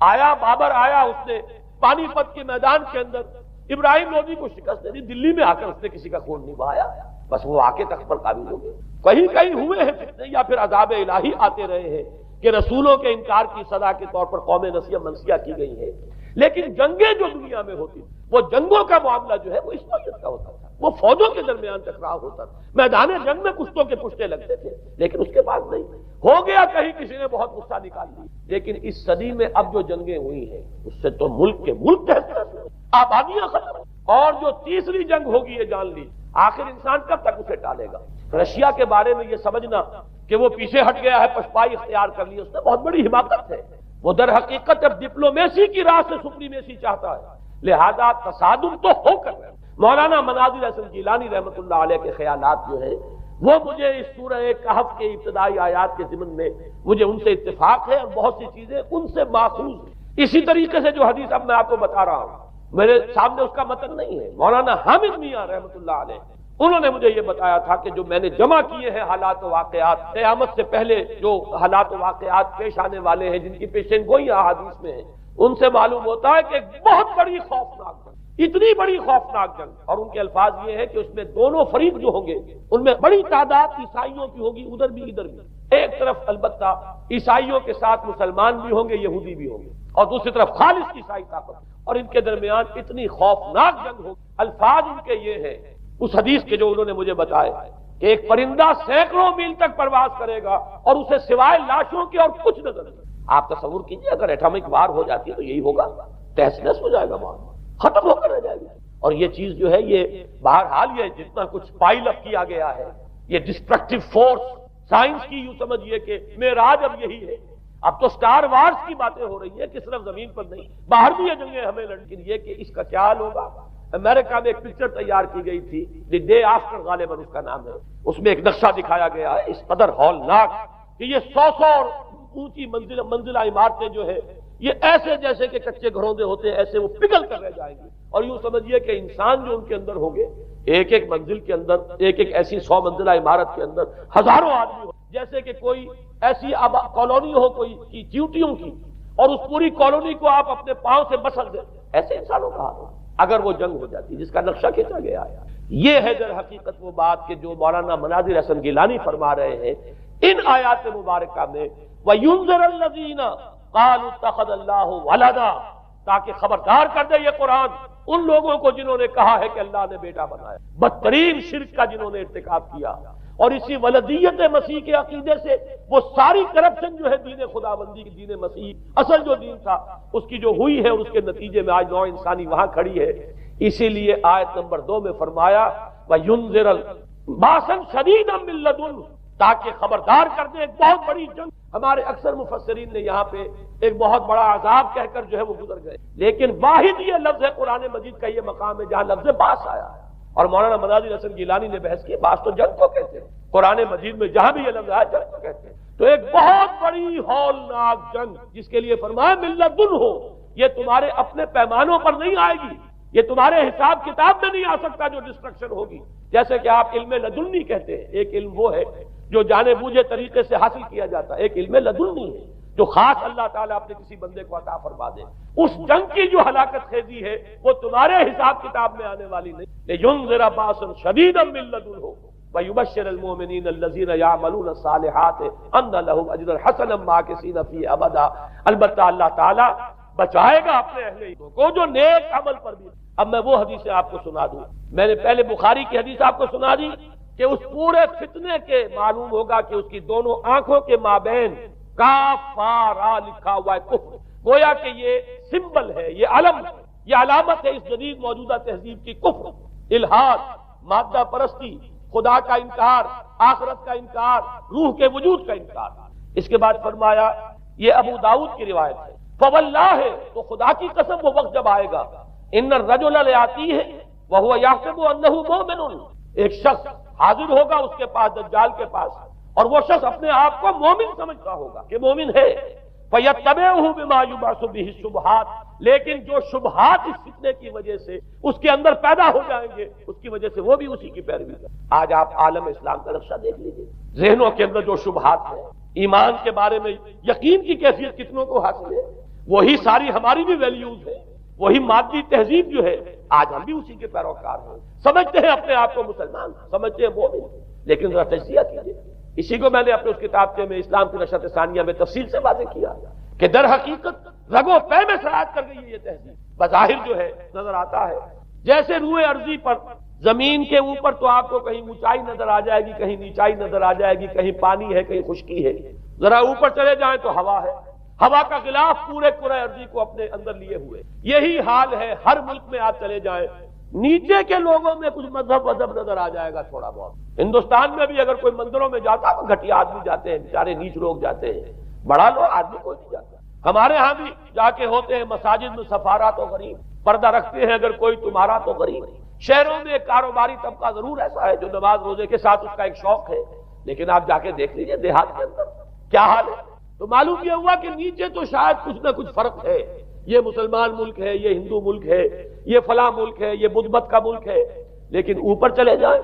آیا بابر آیا، اس نے پانی پت کے میدان کے اندر ابراہیم لودھی کو شکست دے دی، دلی میں آ کر اس نے کسی کا خون نہیں بہایا، بس وہ آ کے تخت پر قابل ہو گئے۔ کہیں کہیں ہوئے ہیں فتنے یا پھر عذاب الہی آتے رہے ہیں کہ رسولوں کے انکار کی سزا کے طور پر قوم نسیہ منسیہ کی گئی ہے، لیکن جنگیں جو دنیا میں ہوتی وہ جنگوں کا معاملہ جو ہے وہ اس نوعیت کا ہوتا تھا، وہ فوجوں کے درمیان ٹکراؤ ہوتا تھا، میدان جنگ میں کشتوں کے پشتے لگتے تھے، لیکن اس کے بعد نہیں ہو گیا، کہیں کسی نے بہت غصہ نکال دی۔ لیکن اس صدی میں اب جو جنگیں ہوئی ہیں اس سے تو ملک کے ملک تحس، آبادیاں ختم، اور جو تیسری جنگ ہوگی یہ جان لی، آخر انسان کب تک اسے ٹالے گا۔ رشیا کے بارے میں یہ سمجھنا کہ وہ پیچھے ہٹ گیا ہے، پشپائی اختیار کر لی، اس نے بہت بڑی حماقت ہے۔ وہ در حقیقت اب ڈپلومیسی کی راہ سے سپریمیسی چاہتا ہے، لہذا تصادم تو ہو کر رہے۔ مولانا مناظر حسن جیلانی رحمۃ اللہ علیہ کے خیالات جو ہیں وہ مجھے اس سورہ کہف کے ابتدائی آیات کے ضمن میں مجھے ان سے اتفاق ہے، اور بہت سی چیزیں ان سے ماخوذ ہیں۔ اسی طریقے سے جو حدیث اب میں آپ کو بتا رہا ہوں، میرے سامنے اس کا متن نہیں ہے، مولانا حامد میاں رحمۃ اللہ علیہ انہوں نے مجھے یہ بتایا تھا کہ جو میں نے جمع کیے ہیں حالات و واقعات، قیامت سے پہلے جو حالات و واقعات پیش آنے والے ہیں جن کی پیشین گوئی احادیث میں ہیں، ان سے معلوم ہوتا ہے کہ ایک بہت بڑی خوفناک جنگ، اتنی بڑی خوفناک جنگ، اور ان کے الفاظ یہ ہے کہ اس میں دونوں فریق جو ہوں گے ان میں بڑی تعداد عیسائیوں کی ہوگی، ادھر بھی ادھر بھی، ایک طرف البتہ عیسائیوں کے ساتھ مسلمان بھی ہوں گے، یہودی بھی ہوں گے، اور دوسری طرف خالص عیسائی طاقت، اور ان کے درمیان اتنی خوفناک جنگ ہوگی۔ الفاظ ان کے یہ ہیں اس حدیث کے جو انہوں نے مجھے بتائے کہ ایک پرندہ سینکڑوں میل تک پرواز کرے گا اور اسے سوائے لاشوں کے اور کچھ نظر نہیں۔ آپ تصور کیجئے اگر ایٹمک وار ہو جاتی ہے تو یہی ہوگا، تہس نہس ہو جائے گا، معاملہ ختم ہو کر رہ جائے گا۔ اور یہ چیز جو ہے یہ بہرحال یہ جتنا کچھ پائل اپ کیا گیا ہے، یہ ڈسٹرکٹیو فورس سائنس کی یوں سمجھیے کہ معراج اب یہی ہے۔ اب تو سٹار وارز کی باتیں ہو رہی ہیں کہ صرف زمین پر نہیں، باہر بھی یہ جنگیں ہمیں لڑنی، یہ کہ اس کا کیا حال ہوگا۔ امریکہ میں ایک پکچر تیار کی گئی تھی، دی ڈے آفٹر غالباً اس کا نام ہے، اس میں ایک نقشہ دکھایا گیا ہے اس قدر ہولناک کہ یہ 100 اونچی منزلہ عمارتیں جو ہے یہ ایسے جیسے کہ کچے گھروندے ہوتے ہیں، ایسے وہ پگھل کر رہ جائیں گے. اور یوں سمجھیے کہ انسان جو ان کے اندر ہوں گے، ایک ایک منزل کے اندر، ایک ایک ایسی 100 منزلہ عمارت کے اندر ہزاروں آدمی ہو، جیسے کہ کوئی ایسی کالونی ہو کوئی کی چیوٹیوں کی، اور اس پوری کالونی کو آپ اپنے پاؤں سے مسل دیں. ایسے انسانوں کا حال اگر وہ جنگ ہو جاتی جس کا نقشہ کھینچا گیا ہے. یہ ہے در حقیقت وہ بات کہ جو مولانا مناظر حسن گیلانی فرما رہے ہیں ان آیات مبارکہ میں، وَيُنذِرَ الَّذِينَ قَالُوا اتَّخَذَ اللَّهُ وَلَدًا، تاکہ خبردار کر دے یہ قرآن ان لوگوں کو جنہوں نے کہا ہے کہ اللہ نے بیٹا بنایا، بدترین شرک کا جنہوں نے ارتکاب کیا. اور اسی ولدیت مسیح کے عقیدے سے وہ ساری کرپشن جو ہے دین خداوندی کی، دین مسیح اصل جو دین تھا اس کی جو ہوئی ہے، اور اس کے نتیجے میں آج نوع انسانی وہاں کھڑی ہے. اسی لیے آیت نمبر 2 میں فرمایا وَيُنذِرَ بَأْسًا شَدِيدًا مِّن لَّدُنْهُ، تاکہ خبردار کر دیں ایک بہت بڑی جنگ. ہمارے اکثر مفسرین نے یہاں پہ ایک بہت بڑا عذاب کہہ کر جو ہے وہ گزر گئے، لیکن واحد یہ لفظ ہے قرآن مجید کا یہ مقام ہے جہاں لفظ باس آیا ہے. اور مولانا مناظر حسن گیلانی نے بحث کی، باس تو جنگ کو کہتے ہیں، قرآن مجید میں جہاں بھی یہ لفظ آیا جنگ کو کہتے ہیں. تو ایک بہت بڑی ہولناک جنگ جس کے لیے فرمایا من لدنہ، یہ تمہارے اپنے پیمانوں پر نہیں آئے گی، یہ تمہارے حساب کتاب میں نہیں آ سکتا جو ڈسٹرکشن ہوگی. جیسے کہ آپ علم لدنی کہتے ہیں، ایک علم وہ ہے جو جانے بوجھے طریقے سے حاصل کیا جاتا ہے، ایک علم لدنی ہے جو خاص اللہ تعالیٰ اپنے کسی بندے کو عطا فرما دے. اس جنگ کی جو ہلاکت خیزی ہے وہ تمہارے حساب کتاب میں آنے والی نہیں. لِيُنذِرَ بَأْسًا شَدِيدًا مِّن لَّدُنْهُ وَيُبَشِّرَ الْمُؤْمِنِينَ الَّذِينَ يَعْمَلُونَ الصَّالِحَاتِ أَنَّ لَهُمْ أَجْرًا حَسَنًا مَّاكِثِينَ فِيهِ أَبَدًا. البتہ اللہ تعالیٰ بچائے گا اپنے اہل ایمان کو جو نیک عمل پر بھی. اب میں وہ حدیثیں آپ کو سنا دوں. میں نے پہلے بخاری کی حدیث آپ کو سنا دی کہ اس پورے فتنے کے معلوم ہوگا کہ اس کی دونوں آنکھوں کے مابین کافارا لکھا ہوا ہے کفر. گویا کہ یہ سمبل ہے، یہ علم ہے، یہ علامت ہے اس جدید موجودہ تہذیب کی کفر، الحاد، مادہ پرستی، خدا کا انکار، آخرت کا انکار، روح کے وجود کا انکار. اس کے بعد فرمایا یہ ابو داؤد کی روایت ہے، فواللہ، تو خدا کی قسم وہ وقت جب آئے گا، ان الرجل لیاتی ہے وہو یحسب انہ مومن، ایک شخص حاضر ہوگا اس کے پاس، دجال کے پاس، اور وہ شخص اپنے آپ کو مومن سمجھتا ہوگا کہ مومن ہے. فَيَتَّبِعُهُ بِمَا يُبْعَثُ بِهِ الشُّبْهَاتِ، لیکن جو شبہات اس فتنے کی وجہ سے اس کے اندر پیدا ہو جائیں گے اس کی وجہ سے وہ بھی اسی کی پیروی کریں. آج آپ عالم اسلام کا نقشہ دیکھ لیجیے، ذہنوں کے اندر جو شبہات ہیں، ایمان کے بارے میں یقین کی کیفیت کتنوں کو حاصل ہے، وہی ساری ہماری بھی ویلیوز ہے، وہی مادی تہذیب جو ہے، آج ہم بھی اسی کے پیروکار ہیں. سمجھتے ہیں اپنے آپ کو مسلمان، سمجھتے ہیں مومن، لیکن ذرا تجزیہ کیجیے. اسی کو میں نے اپنے اس کتاب میں اسلام کی نشرت ثانیہ میں تفصیل سے واضح کیا کہ در حقیقت رگوں پے میں سرایت کر گئی ہے یہ تہذیب. بظاہر جو ہے نظر آتا ہے جیسے روئے ارضی پر، زمین کے اوپر تو آپ کو کہیں اونچائی نظر آ جائے گی، کہیں نیچائی نظر آ جائے گی، کہیں پانی ہے کہیں خشکی ہے. ذرا اوپر چلے جائیں تو ہوا ہے، ہوا کا غلاف پورے کرۂ ارضی کو اپنے اندر لیے ہوئے. یہی حال ہے ہر ملک میں آپ چلے جائیں، نیچے کے لوگوں میں کچھ مذہب نظر آ جائے گا تھوڑا بہت. ہندوستان میں بھی اگر کوئی مندروں میں جاتا تو گھٹیا آدمی جاتے ہیں، بیچارے نیچ لوگ جاتے ہیں، بڑا لوگ آدمی کوئی نہیں جاتا. ہمارے ہاں بھی جا کے ہوتے ہیں مساجد میں سفارا تو غریب، پردہ رکھتے ہیں اگر کوئی تمہارا تو غریب. شہروں میں ایک کاروباری طبقہ ضرور ایسا ہے جو نماز روزے کے ساتھ اس کا ایک شوق ہے، لیکن آپ جا کے دیکھ لیجیے دیہات کے اندر کیا حال ہے. تو معلوم یہ ہوا کہ نیچے تو شاید کچھ نہ کچھ فرق ہے، یہ مسلمان ملک ہے، یہ ہندو ملک ہے، یہ فلاں ملک ہے، یہ بدھ مت کا ملک ہے. لیکن اوپر چلے جائیں،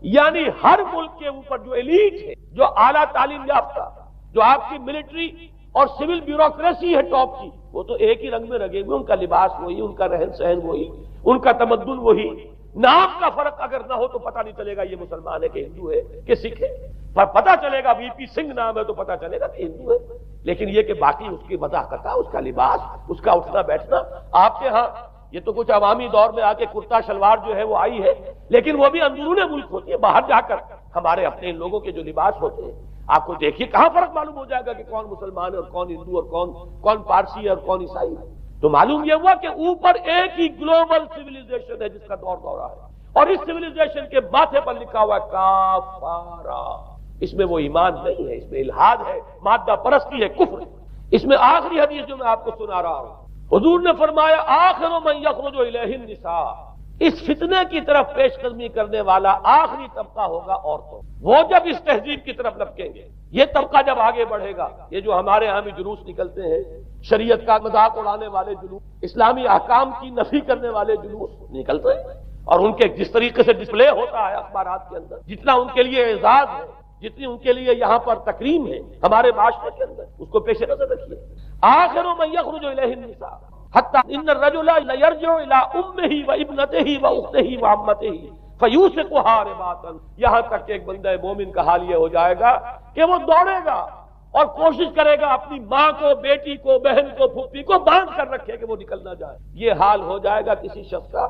یعنی ہر ملک کے اوپر جو ایلیٹ ہے، جو اعلیٰ تعلیم یافتہ، جو آپ کی ملٹری اور سول بیوروکریسی ہے ٹاپ کی، وہ تو ایک ہی رنگ میں رگے ہوئے، ان کا لباس وہی، ان کا رہن سہن وہی، ان کا تمدن وہی. نام کا فرق اگر نہ ہو تو پتہ نہیں چلے گا یہ مسلمان ہے کہ ہندو ہے کہ سکھ ہے. پر پتہ چلے گا وی پی سنگھ نام ہے تو پتہ چلے گا کہ ہندو ہے. لیکن یہ کہ باقی اس کی وضاحت، اس کا لباس، اس کا اٹھنا بیٹھنا، آپ کے ہاں یہ تو کچھ عوامی دور میں آ کے کرتا شلوار جو ہے وہ آئی ہے، لیکن وہ بھی اندرون ملک ہوتی ہے. باہر جا کر ہمارے اپنے ان لوگوں کے جو لباس ہوتے ہیں آپ کو دیکھیے کہاں فرق معلوم ہو جائے گا کہ کون مسلمان ہے اور کون ہندو اور کون پارسی ہے اور کون عیسائی ہے. تو معلوم یہ ہوا کہ اوپر ایک ہی گلوبل سیویلائزیشن ہے جس کا دور دورہ ہے، اور اس سیویلائزیشن کے ماتھے پر لکھا ہوا ہے کافارا. اس میں وہ ایمان نہیں ہے، اس میں الحاد ہے، مادہ پرستی ہے، کفر ہے. اس میں آخری حدیث جو میں آپ کو سنا رہا ہوں، حضور نے فرمایا آخر من یخرج الیہ النساء، اس فتنے کی طرف پیش قدمی کرنے والا آخری طبقہ ہوگا عورتوں. وہ جب اس تہذیب کی طرف لپکیں گے، یہ طبقہ جب آگے بڑھے گا، یہ جو ہمارے ہاں بھی جلوس نکلتے ہیں، شریعت کا مذاق اڑانے والے جلوس، اسلامی احکام کی نفی کرنے والے جلوس نکلتے ہیں، اور ان کے جس طریقے سے ڈسپلے ہوتا ہے اخبارات کے اندر، جتنا ان کے لیے اعزاز ہے، جتنی ان کے لیے یہاں پر تکریم ہے ہمارے معاشرے کے اندر، اس کو پیش نظر رکھیے. آخر من یخرج الیہ النساء حتی ان الرجل لیرجع الی امہ وابنتہ واختہ وعمتہ فیوثقها رباطا، یہاں تک کہ ایک بندہ مومن کا حال یہ ہو جائے گا کہ وہ دوڑے گا اور کوشش کرے گا اپنی ماں کو، بیٹی کو، بہن کو، پھوپھی کو باندھ کر رکھے کہ وہ نکل نہ جائے. یہ حال ہو جائے گا کسی شخص کا.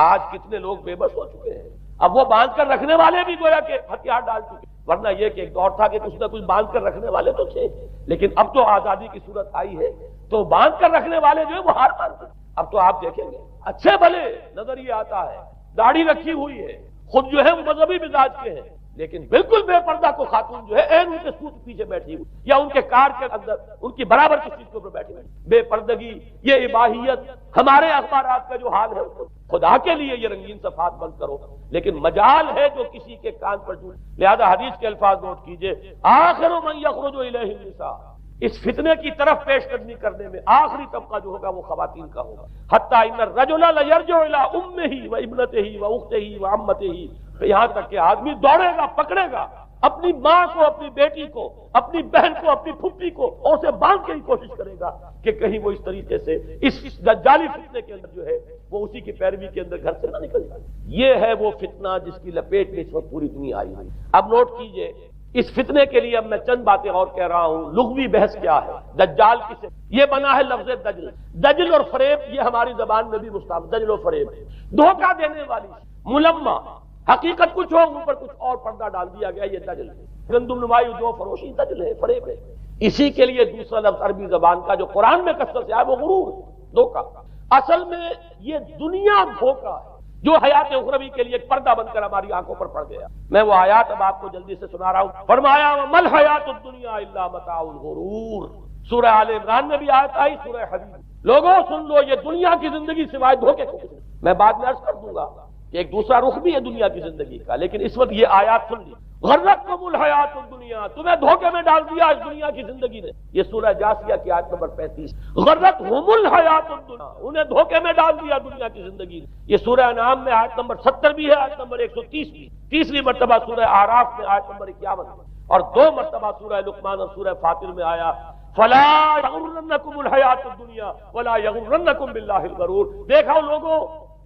آج کتنے لوگ بے بس ہو چکے ہیں، اب وہ باندھ کر رکھنے والے بھی گویا کہ ہتھیار ڈال چکے. ورنہ یہ کہ ایک دور تھا کہ کچھ نہ کچھ باندھ کر رکھنے والے تو تھے، لیکن اب تو آزادی کی صورت آئی ہے تو باندھ کر رکھنے والے جو ہے وہ ہار مانتے. اب تو آپ دیکھیں گے اچھے بھلے نظر یہ آتا ہے، داڑھی رکھی ہوئی ہے، خود جو ہے وہ مذہبی مزاج کے ہیں، لیکن بالکل بے پردہ کو خاتون جو ہے عین ان کے سوٹ پیچھے بیٹھی ہوئی یا ان کے کار کے اندر ان کی برابر کی چیز کے اوپر بیٹھی ہوئی. بے پردگی، یہ اباحیت، ہمارے اخبارات کا جو حال ہے خدا کے لیے یہ رنگین صفحات بند کرو، لیکن مجال ہے جو کسی کے کان پر جھول. لہذا حدیث کے الفاظ نوٹ کیجئے، آخر من یخرج الیہ النساء، اس فتنے کی طرف پیش قدمی کرنے میں آخری طبقہ جو ہوگا وہ خواتین کا ہوگا. حتی ان الرجل لیرجع الی امہ وابنتہ واختہ وعمتہ، یہاں تک کہ آدمی دوڑے گا، پکڑے گا اپنی ماں کو، اپنی بیٹی کو، اپنی بہن کو، اپنی پھوپھی کو، اور اسے باندھ کے ہی کوشش کرے گا کہ کہیں وہ اس طریقے سے اس دجالی فتنے کے اندر جو ہے وہ اسی کی پیروی کے اندر گھر سے نہ نکل جائے. یہ ہے وہ فتنہ جس کی لپیٹ میں اس وقت پوری دنیا آئی ہوئی. اب نوٹ کیجئے اس فتنے کے لیے اب میں چند باتیں اور کہہ رہا ہوں. لغوی بحث کیا ہے؟ دجال کسے؟ یہ بنا ہے لفظ دجل. دجل اور فریب یہ ہماری زبان میں بھی مستعمل. دجل و فریب دھوکہ دینے والی، ملمہ، حقیقت کچھ ہو اوپر کچھ اور پردہ ڈال دیا گیا، یہ دجل ہے. گندم نمائی جو فروشی دجل ہے، فریب ہے. اسی کے لیے دوسرا لفظ عربی زبان کا جو قرآن میں کثرت سے آیا وہ غرور ہے، دھوکہ. اصل میں یہ دنیا دھوکہ ہے جو حیات اخروی کے لیے ایک پردہ بن کر ہماری آنکھوں پر پڑ گیا. میں وہ آیات اب آپ کو جلدی سے سنا رہا ہوں. فرمایا مل حیات الدنیا الا متاع الغرور. سورہ آل عمران میں بھی آیت آئی، سورہ حدید. لوگوں سن لو، یہ دنیا کی زندگی سوائے دھوکے کو. میں بعد میں عرض کر دوں گا کہ ایک دوسرا رخ بھی ہے دنیا کی زندگی کا، لیکن اس وقت یہ آیات سن لی. غرتکم الحیات الدنیا، تمہیں دھوکے میں ڈال دیا اس دنیا کی زندگی نے. یہ سورہ جاثیہ کی آیت نمبر 35. غرتہم الحیات الدنیا، انہیں دھوکے میں ڈال دیا دنیا کی زندگی نے. یہ سورہ انعام میں آیت نمبر 70 بھی ہے، آیت نمبر 130 بھی. تیسری مرتبہ سورہ اعراف میں آیت نمبر 51 اور 2 مرتبہ سورہ لقمان اور سورہ فاطر میں آیا فلا یغرنکم الحیات الدنیا ولا یغرنکم باللہ الغرور. دیکھو لوگوں،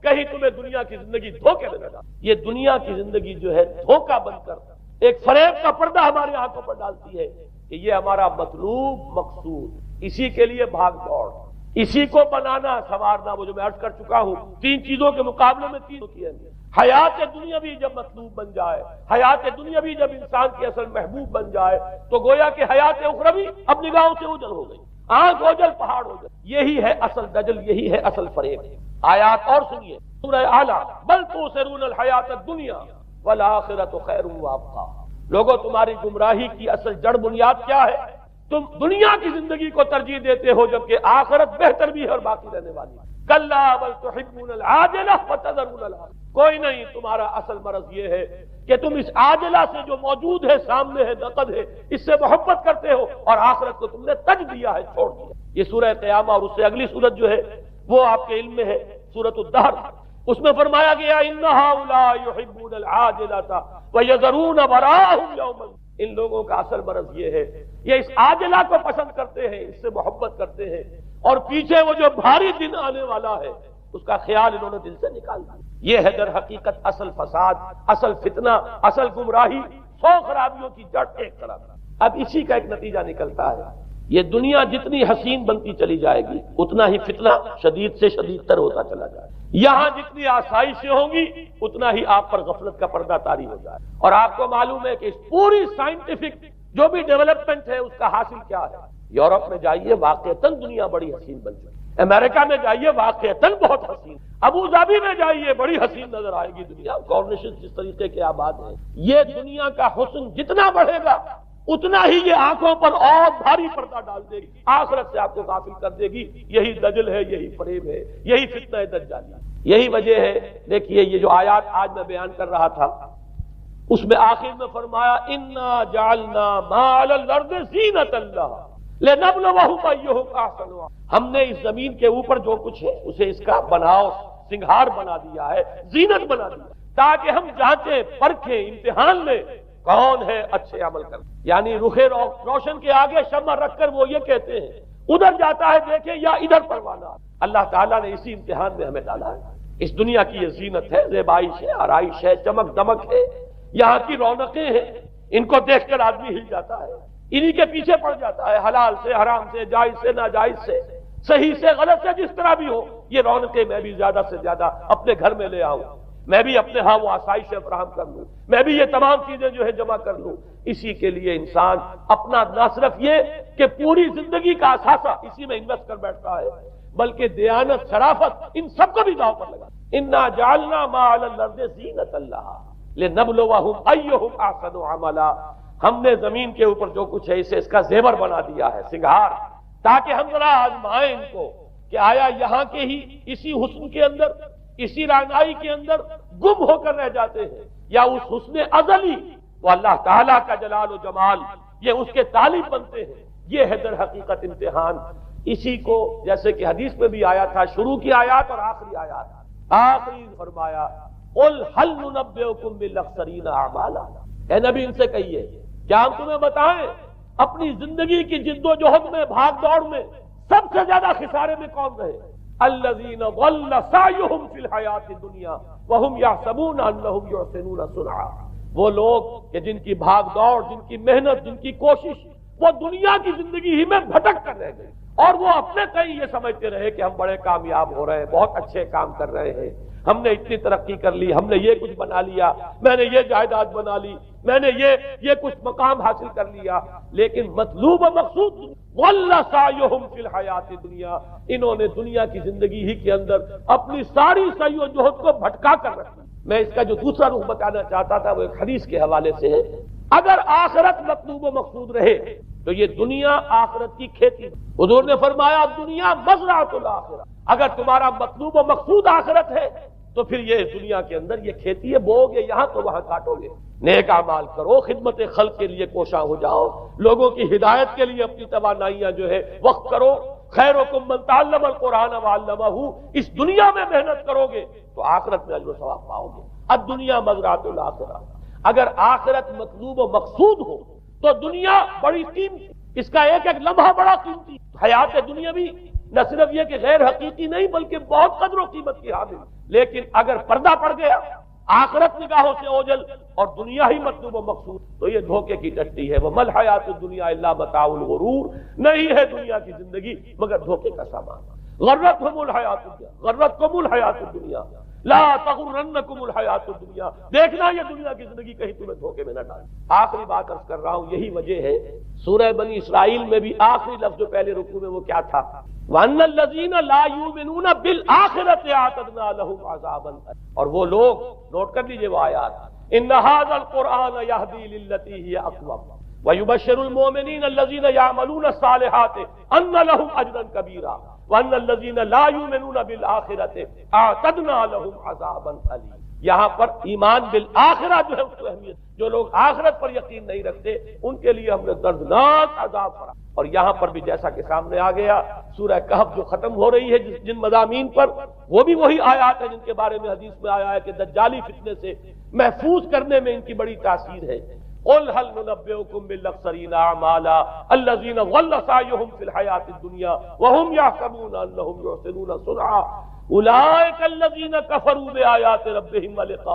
کہیں تمہیں دنیا کی زندگی دھوکے میں نہ ڈال. یہ دنیا کی زندگی جو ہے دھوکہ بن کر ایک فریب کا پردہ ہماری آنکھوں پر ڈالتی ہے کہ یہ ہمارا مطلوب مقصود، اسی کے لیے بھاگ دوڑ، اسی کو بنانا سنوارنا. وہ جو میں عرض کر چکا ہوں، 3 چیزوں کے مقابلے میں 3 ہوتی ہے. حیات دنیاوی جب مطلوب بن جائے، حیات دنیاوی جب انسان کی اصل محبوب بن جائے، تو گویا کہ حیات اخروی اب نگاہوں سے اوجھل ہو گئی، آنکھ اوجھل پہاڑ ہو گئی. یہی ہے اصل دجل، یہی ہے اصل فریب. آیات اور سنیے، سورہ اعلیٰ، بل تؤثرون الحیات الدنیا والآخرۃ خیر وابقیٰ. لوگوں، تمہاری گمراہی کی اصل جڑ بنیاد کیا ہے؟ تم دنیا کی زندگی کو ترجیح دیتے ہو جبکہ آخرت بہتر بھی ہے اور باقی رہنے والی. کلا بل تحبون العاجلہ وتذرون الآخرہ. کوئی نہیں، تمہارا اصل مرض یہ ہے کہ تم اس عاجلہ سے جو موجود ہے، سامنے ہے، نقد ہے، اس سے محبت کرتے ہو اور آخرت کو تم نے تج دیا ہے، چھوڑ دیا. یہ سورہ قیامہ اور اس سے اگلی سورت جو ہے وہ آپ کے علم میں ہے، سورۃ الدہر. اس میں فرمایا گیا ان ہؤلاء یحبون العاجلۃ ویذرون وراءهم یوما. ان لوگوں کا اصل مرض یہ ہے، یہ اس عاجلہ کو پسند کرتے ہیں، اس سے محبت کرتے ہیں، اور پیچھے وہ جو بھاری دن آنے والا ہے اس کا خیال انہوں نے دل سے نکال دیا. یہ ہے در حقیقت اصل فساد، اصل فتنہ، اصل گمراہی. 100 خرابیوں کی جڑ ایک طرف. اب اسی کا ایک نتیجہ نکلتا ہے، یہ دنیا جتنی حسین بنتی چلی جائے گی اتنا ہی فتنہ شدید سے شدید تر ہوتا چلا جائے. یہاں جتنی آسائشیں ہوں گی اتنا ہی آپ پر غفلت کا پردہ طاری ہو جائے. اور آپ کو معلوم ہے کہ اس پوری سائنٹیفک جو بھی ڈیولپمنٹ ہے اس کا حاصل کیا ہے؟ یورپ میں جائیے، واقعتاً دنیا بڑی حسین بن چکی. امریکہ میں جائیے، واقعتاً بہت حسین. ابو ظبی میں جائیے، بڑی حسین نظر آئے گی دنیا. کارنیشن جس طریقے کے آباد ہیں. یہ دنیا کا حسن جتنا بڑھے گا اتنا ہی یہ آنکھوں پر اور بھاری پردہ ڈال دے گی، آخرت سے آپ کو غافل کر دے گی۔ یہی دجل ہے، یہی فریب ہے، یہی فتنہ دجالی، یہی وجہ ہے۔ دیکھیے یہ جو آیات آج میں بیان کر رہا تھا اس میں آخر میں فرمایا انا جعلنا ما علی الارض زینۃ اللہ لنبلوہم ایہم احسن عملا۔ ہم نے اس زمین کے اوپر جو کچھ ہے اسے اس کا بناؤ سنگھار بنا دیا ہے، زینت بنا دیا، تاکہ ہم جانچیں، پرکھیں، امتحان لیں کون ہے اچھے عمل کر۔ یعنی رخ روشن کے آگے شمع رکھ کر وہ یہ کہتے ہیں ادھر جاتا ہے دیکھیں یا ادھر پروانہ۔ اللہ تعالیٰ نے اسی امتحان میں ہمیں ڈالا ہے۔ اس دنیا کی یہ زینت ہے، زیبائش ہے، آرائش ہے، چمک دمک ہے، یہاں کی رونقیں ہیں، ان کو دیکھ کر آدمی ہل جاتا ہے، انہی کے پیچھے پڑ جاتا ہے، حلال سے حرام سے، جائز سے ناجائز سے، صحیح سے غلط سے، جس طرح بھی ہو یہ رونقیں میں بھی زیادہ سے زیادہ اپنے گھر میں لے آؤں، میں بھی اپنے ہاں وہ آسائشیں فراہم کر لوں، میں بھی یہ تمام چیزیں جو ہے جمع کر لوں۔ اسی کے لیے انسان اپنا نہ صرف یہ کہ پوری زندگی کا اثاثہ اسی میں انویسٹ کر بیٹھتا ہے، بلکہ دیانت، شرافت، ان سب کو بھی داؤ پر لگا۔ انا جعلنا ما علی الارض زینۃ اللہ لنبلوہم ایہم احسن عملا۔ ہم نے زمین کے اوپر جو کچھ ہے اسے اس کا زیور بنا دیا ہے، سنگھار، تاکہ ہم ذرا آزمائیں ان کو کہ آیا یہاں کے ہی اسی حسن کے اندر، اسی رعنائی کے اندر گم ہو کر رہ جاتے ہیں، یا اس حسن ازلی وہ اللہ تعالیٰ کا جلال و جمال یہ اس کے طالب بنتے ہیں۔ یہ ہے در حقیقت امتحان۔ اسی کو جیسے کہ حدیث میں بھی آیا تھا، شروع کی آیات اور آخری آیات، آخری فرمایا قل هل ننبئکم بالاخسرین اعمالا، اے نبی ان سے کہیے کیا ہم تمہیں بتائیں اپنی زندگی کی جد و جہد میں، بھاگ دوڑ میں سب سے زیادہ خسارے میں کون رہے؟ الذین ضل سعیہم فی الحیاۃ الدنیا وہم یحسبون انہم یحسنون صنعا۔ وہ لوگ کہ جن کی بھاگ دوڑ، جن کی محنت، جن کی کوشش وہ دنیا کی زندگی ہی میں بھٹک کر رہ گئے، اور وہ اپنے کہیں یہ سمجھتے رہے کہ ہم بڑے کامیاب ہو رہے ہیں، بہت اچھے کام کر رہے ہیں، ہم نے اتنی ترقی کر لی، ہم نے یہ کچھ بنا لیا، میں نے یہ جائیداد بنا لی، میں نے یہ کچھ مقام حاصل کر لیا، لیکن مطلوب و مقصود ضل سعیہم فی الحیاۃ الدنیا، انہوں نے دنیا کی زندگی ہی کے اندر اپنی ساری سعی و جہد کو بھٹکا کر رکھا۔ میں اس کا جو دوسرا رخ بتانا چاہتا تھا وہ ایک حدیث کے حوالے سے ہے۔ اگر آخرت مطلوب و مقصود رہے تو یہ دنیا آخرت کی کھیتی، حضور نے فرمایا دنیا مزرعۃ الآخرہ، اگر تمہارا مطلوب و مقصود آخرت ہے تو پھر یہ دنیا کے اندر یہ کھیتی ہے، بو گے یہاں تو وہاں کاٹو گے۔ نیک اعمال کرو، خدمت خلق کے لیے کوشاں ہو جاؤ، لوگوں کی ہدایت کے لیے اپنی توانائیاں جو ہے وقف کرو۔ خیرکم من تعلم القرآن وعلمہ، اس دنیا میں محنت کرو گے تو آخرت میں اجر و ثواب پاؤ گے۔ الدنیا مزرعۃ الآخرہ، اگر آخرت مطلوب و مقصود ہو تو دنیا بڑی قیمتی، اس کا ایک ایک لمحہ بڑا قیمتی۔ حیات دنیا بھی نہ صرف یہ کہ غیر حقیقی نہیں بلکہ بہت قدر و قیمت کی حامل، لیکن اگر پردہ پڑ گیا، آخرت نگاہوں سے اوجھل اور دنیا ہی مطلوب و مقصود، تو یہ دھوکے کی ٹٹی ہے۔ وَمَا الْحَيَاةُ الدُّنْيَا إِلَّا مَتَاعُ الْغُرُورِ، نہیں ہے دنیا کی زندگی مگر دھوکے کا سامان۔ غرتہم الحیات الدنیا، غرتکم الحیات الدنیا لا تغرنکم الحیات الدنیا، دیکھنا یہ دنیا کی زندگی کہیں تمہیں دھوکے میں نہ ڈالے۔ آخری بات عرض کر رہا ہوں، یہی وجہ ہے سورہ بنی اسرائیل میں بھی آخری لفظ جو پہلے رکوع میں وہ کیا تھا؟ وَأَنَّ الَّذِينَ لَا يُؤْمِنُونَ بِالْآخِرَةِ أَعْتَدْنَا لَهُمْ عَذَابًا، اور وہ لوگ، نوٹ کر لیجئے وہ آیات، إِنَّ هَذَا الْقُرْآنَ يَهْدِي لِلَّتِي هِيَ أَقْوَمُ وَيُبَشِّرُ الْمُؤْمِنِينَ الَّذِينَ يَعْمَلُونَ الصَّالِحَاتِ أَنَّ لَهُمْ أَجْرًا كَبِيرًا وَأَنَّ الَّذِينَ لَا يُؤْمِنُونَ بِالْآخِرَةِ أَعْتَدْنَا لَهُمْ عَذَابًا أَلِيمًا۔ یہاں پر ایمان بالآخرہ جو ہے اس کو اہمیت، جو لوگ آخرت پر یقین نہیں رکھتے ان کے لیے ہم نے دردناک عذاب فرا۔ اور یہاں پر بھی جیسا کہ سامنے آ گیا، سورہ کہف جو ختم ہو رہی ہے جن مضامین پر، وہ بھی وہی آیات ہیں جن کے بارے میں حدیث میں آیا ہے کہ دجالی فتنے سے محفوظ کرنے میں ان کی بڑی تاثیر ہے۔ قل هل ننبئكم بالاخسرين اعمالا الذين ضل سعيهم في الحياة الدنيا وهم يحسبون انهم يحسنون صنعا اولئك الذين كفروا بآيات ربهم ولقائه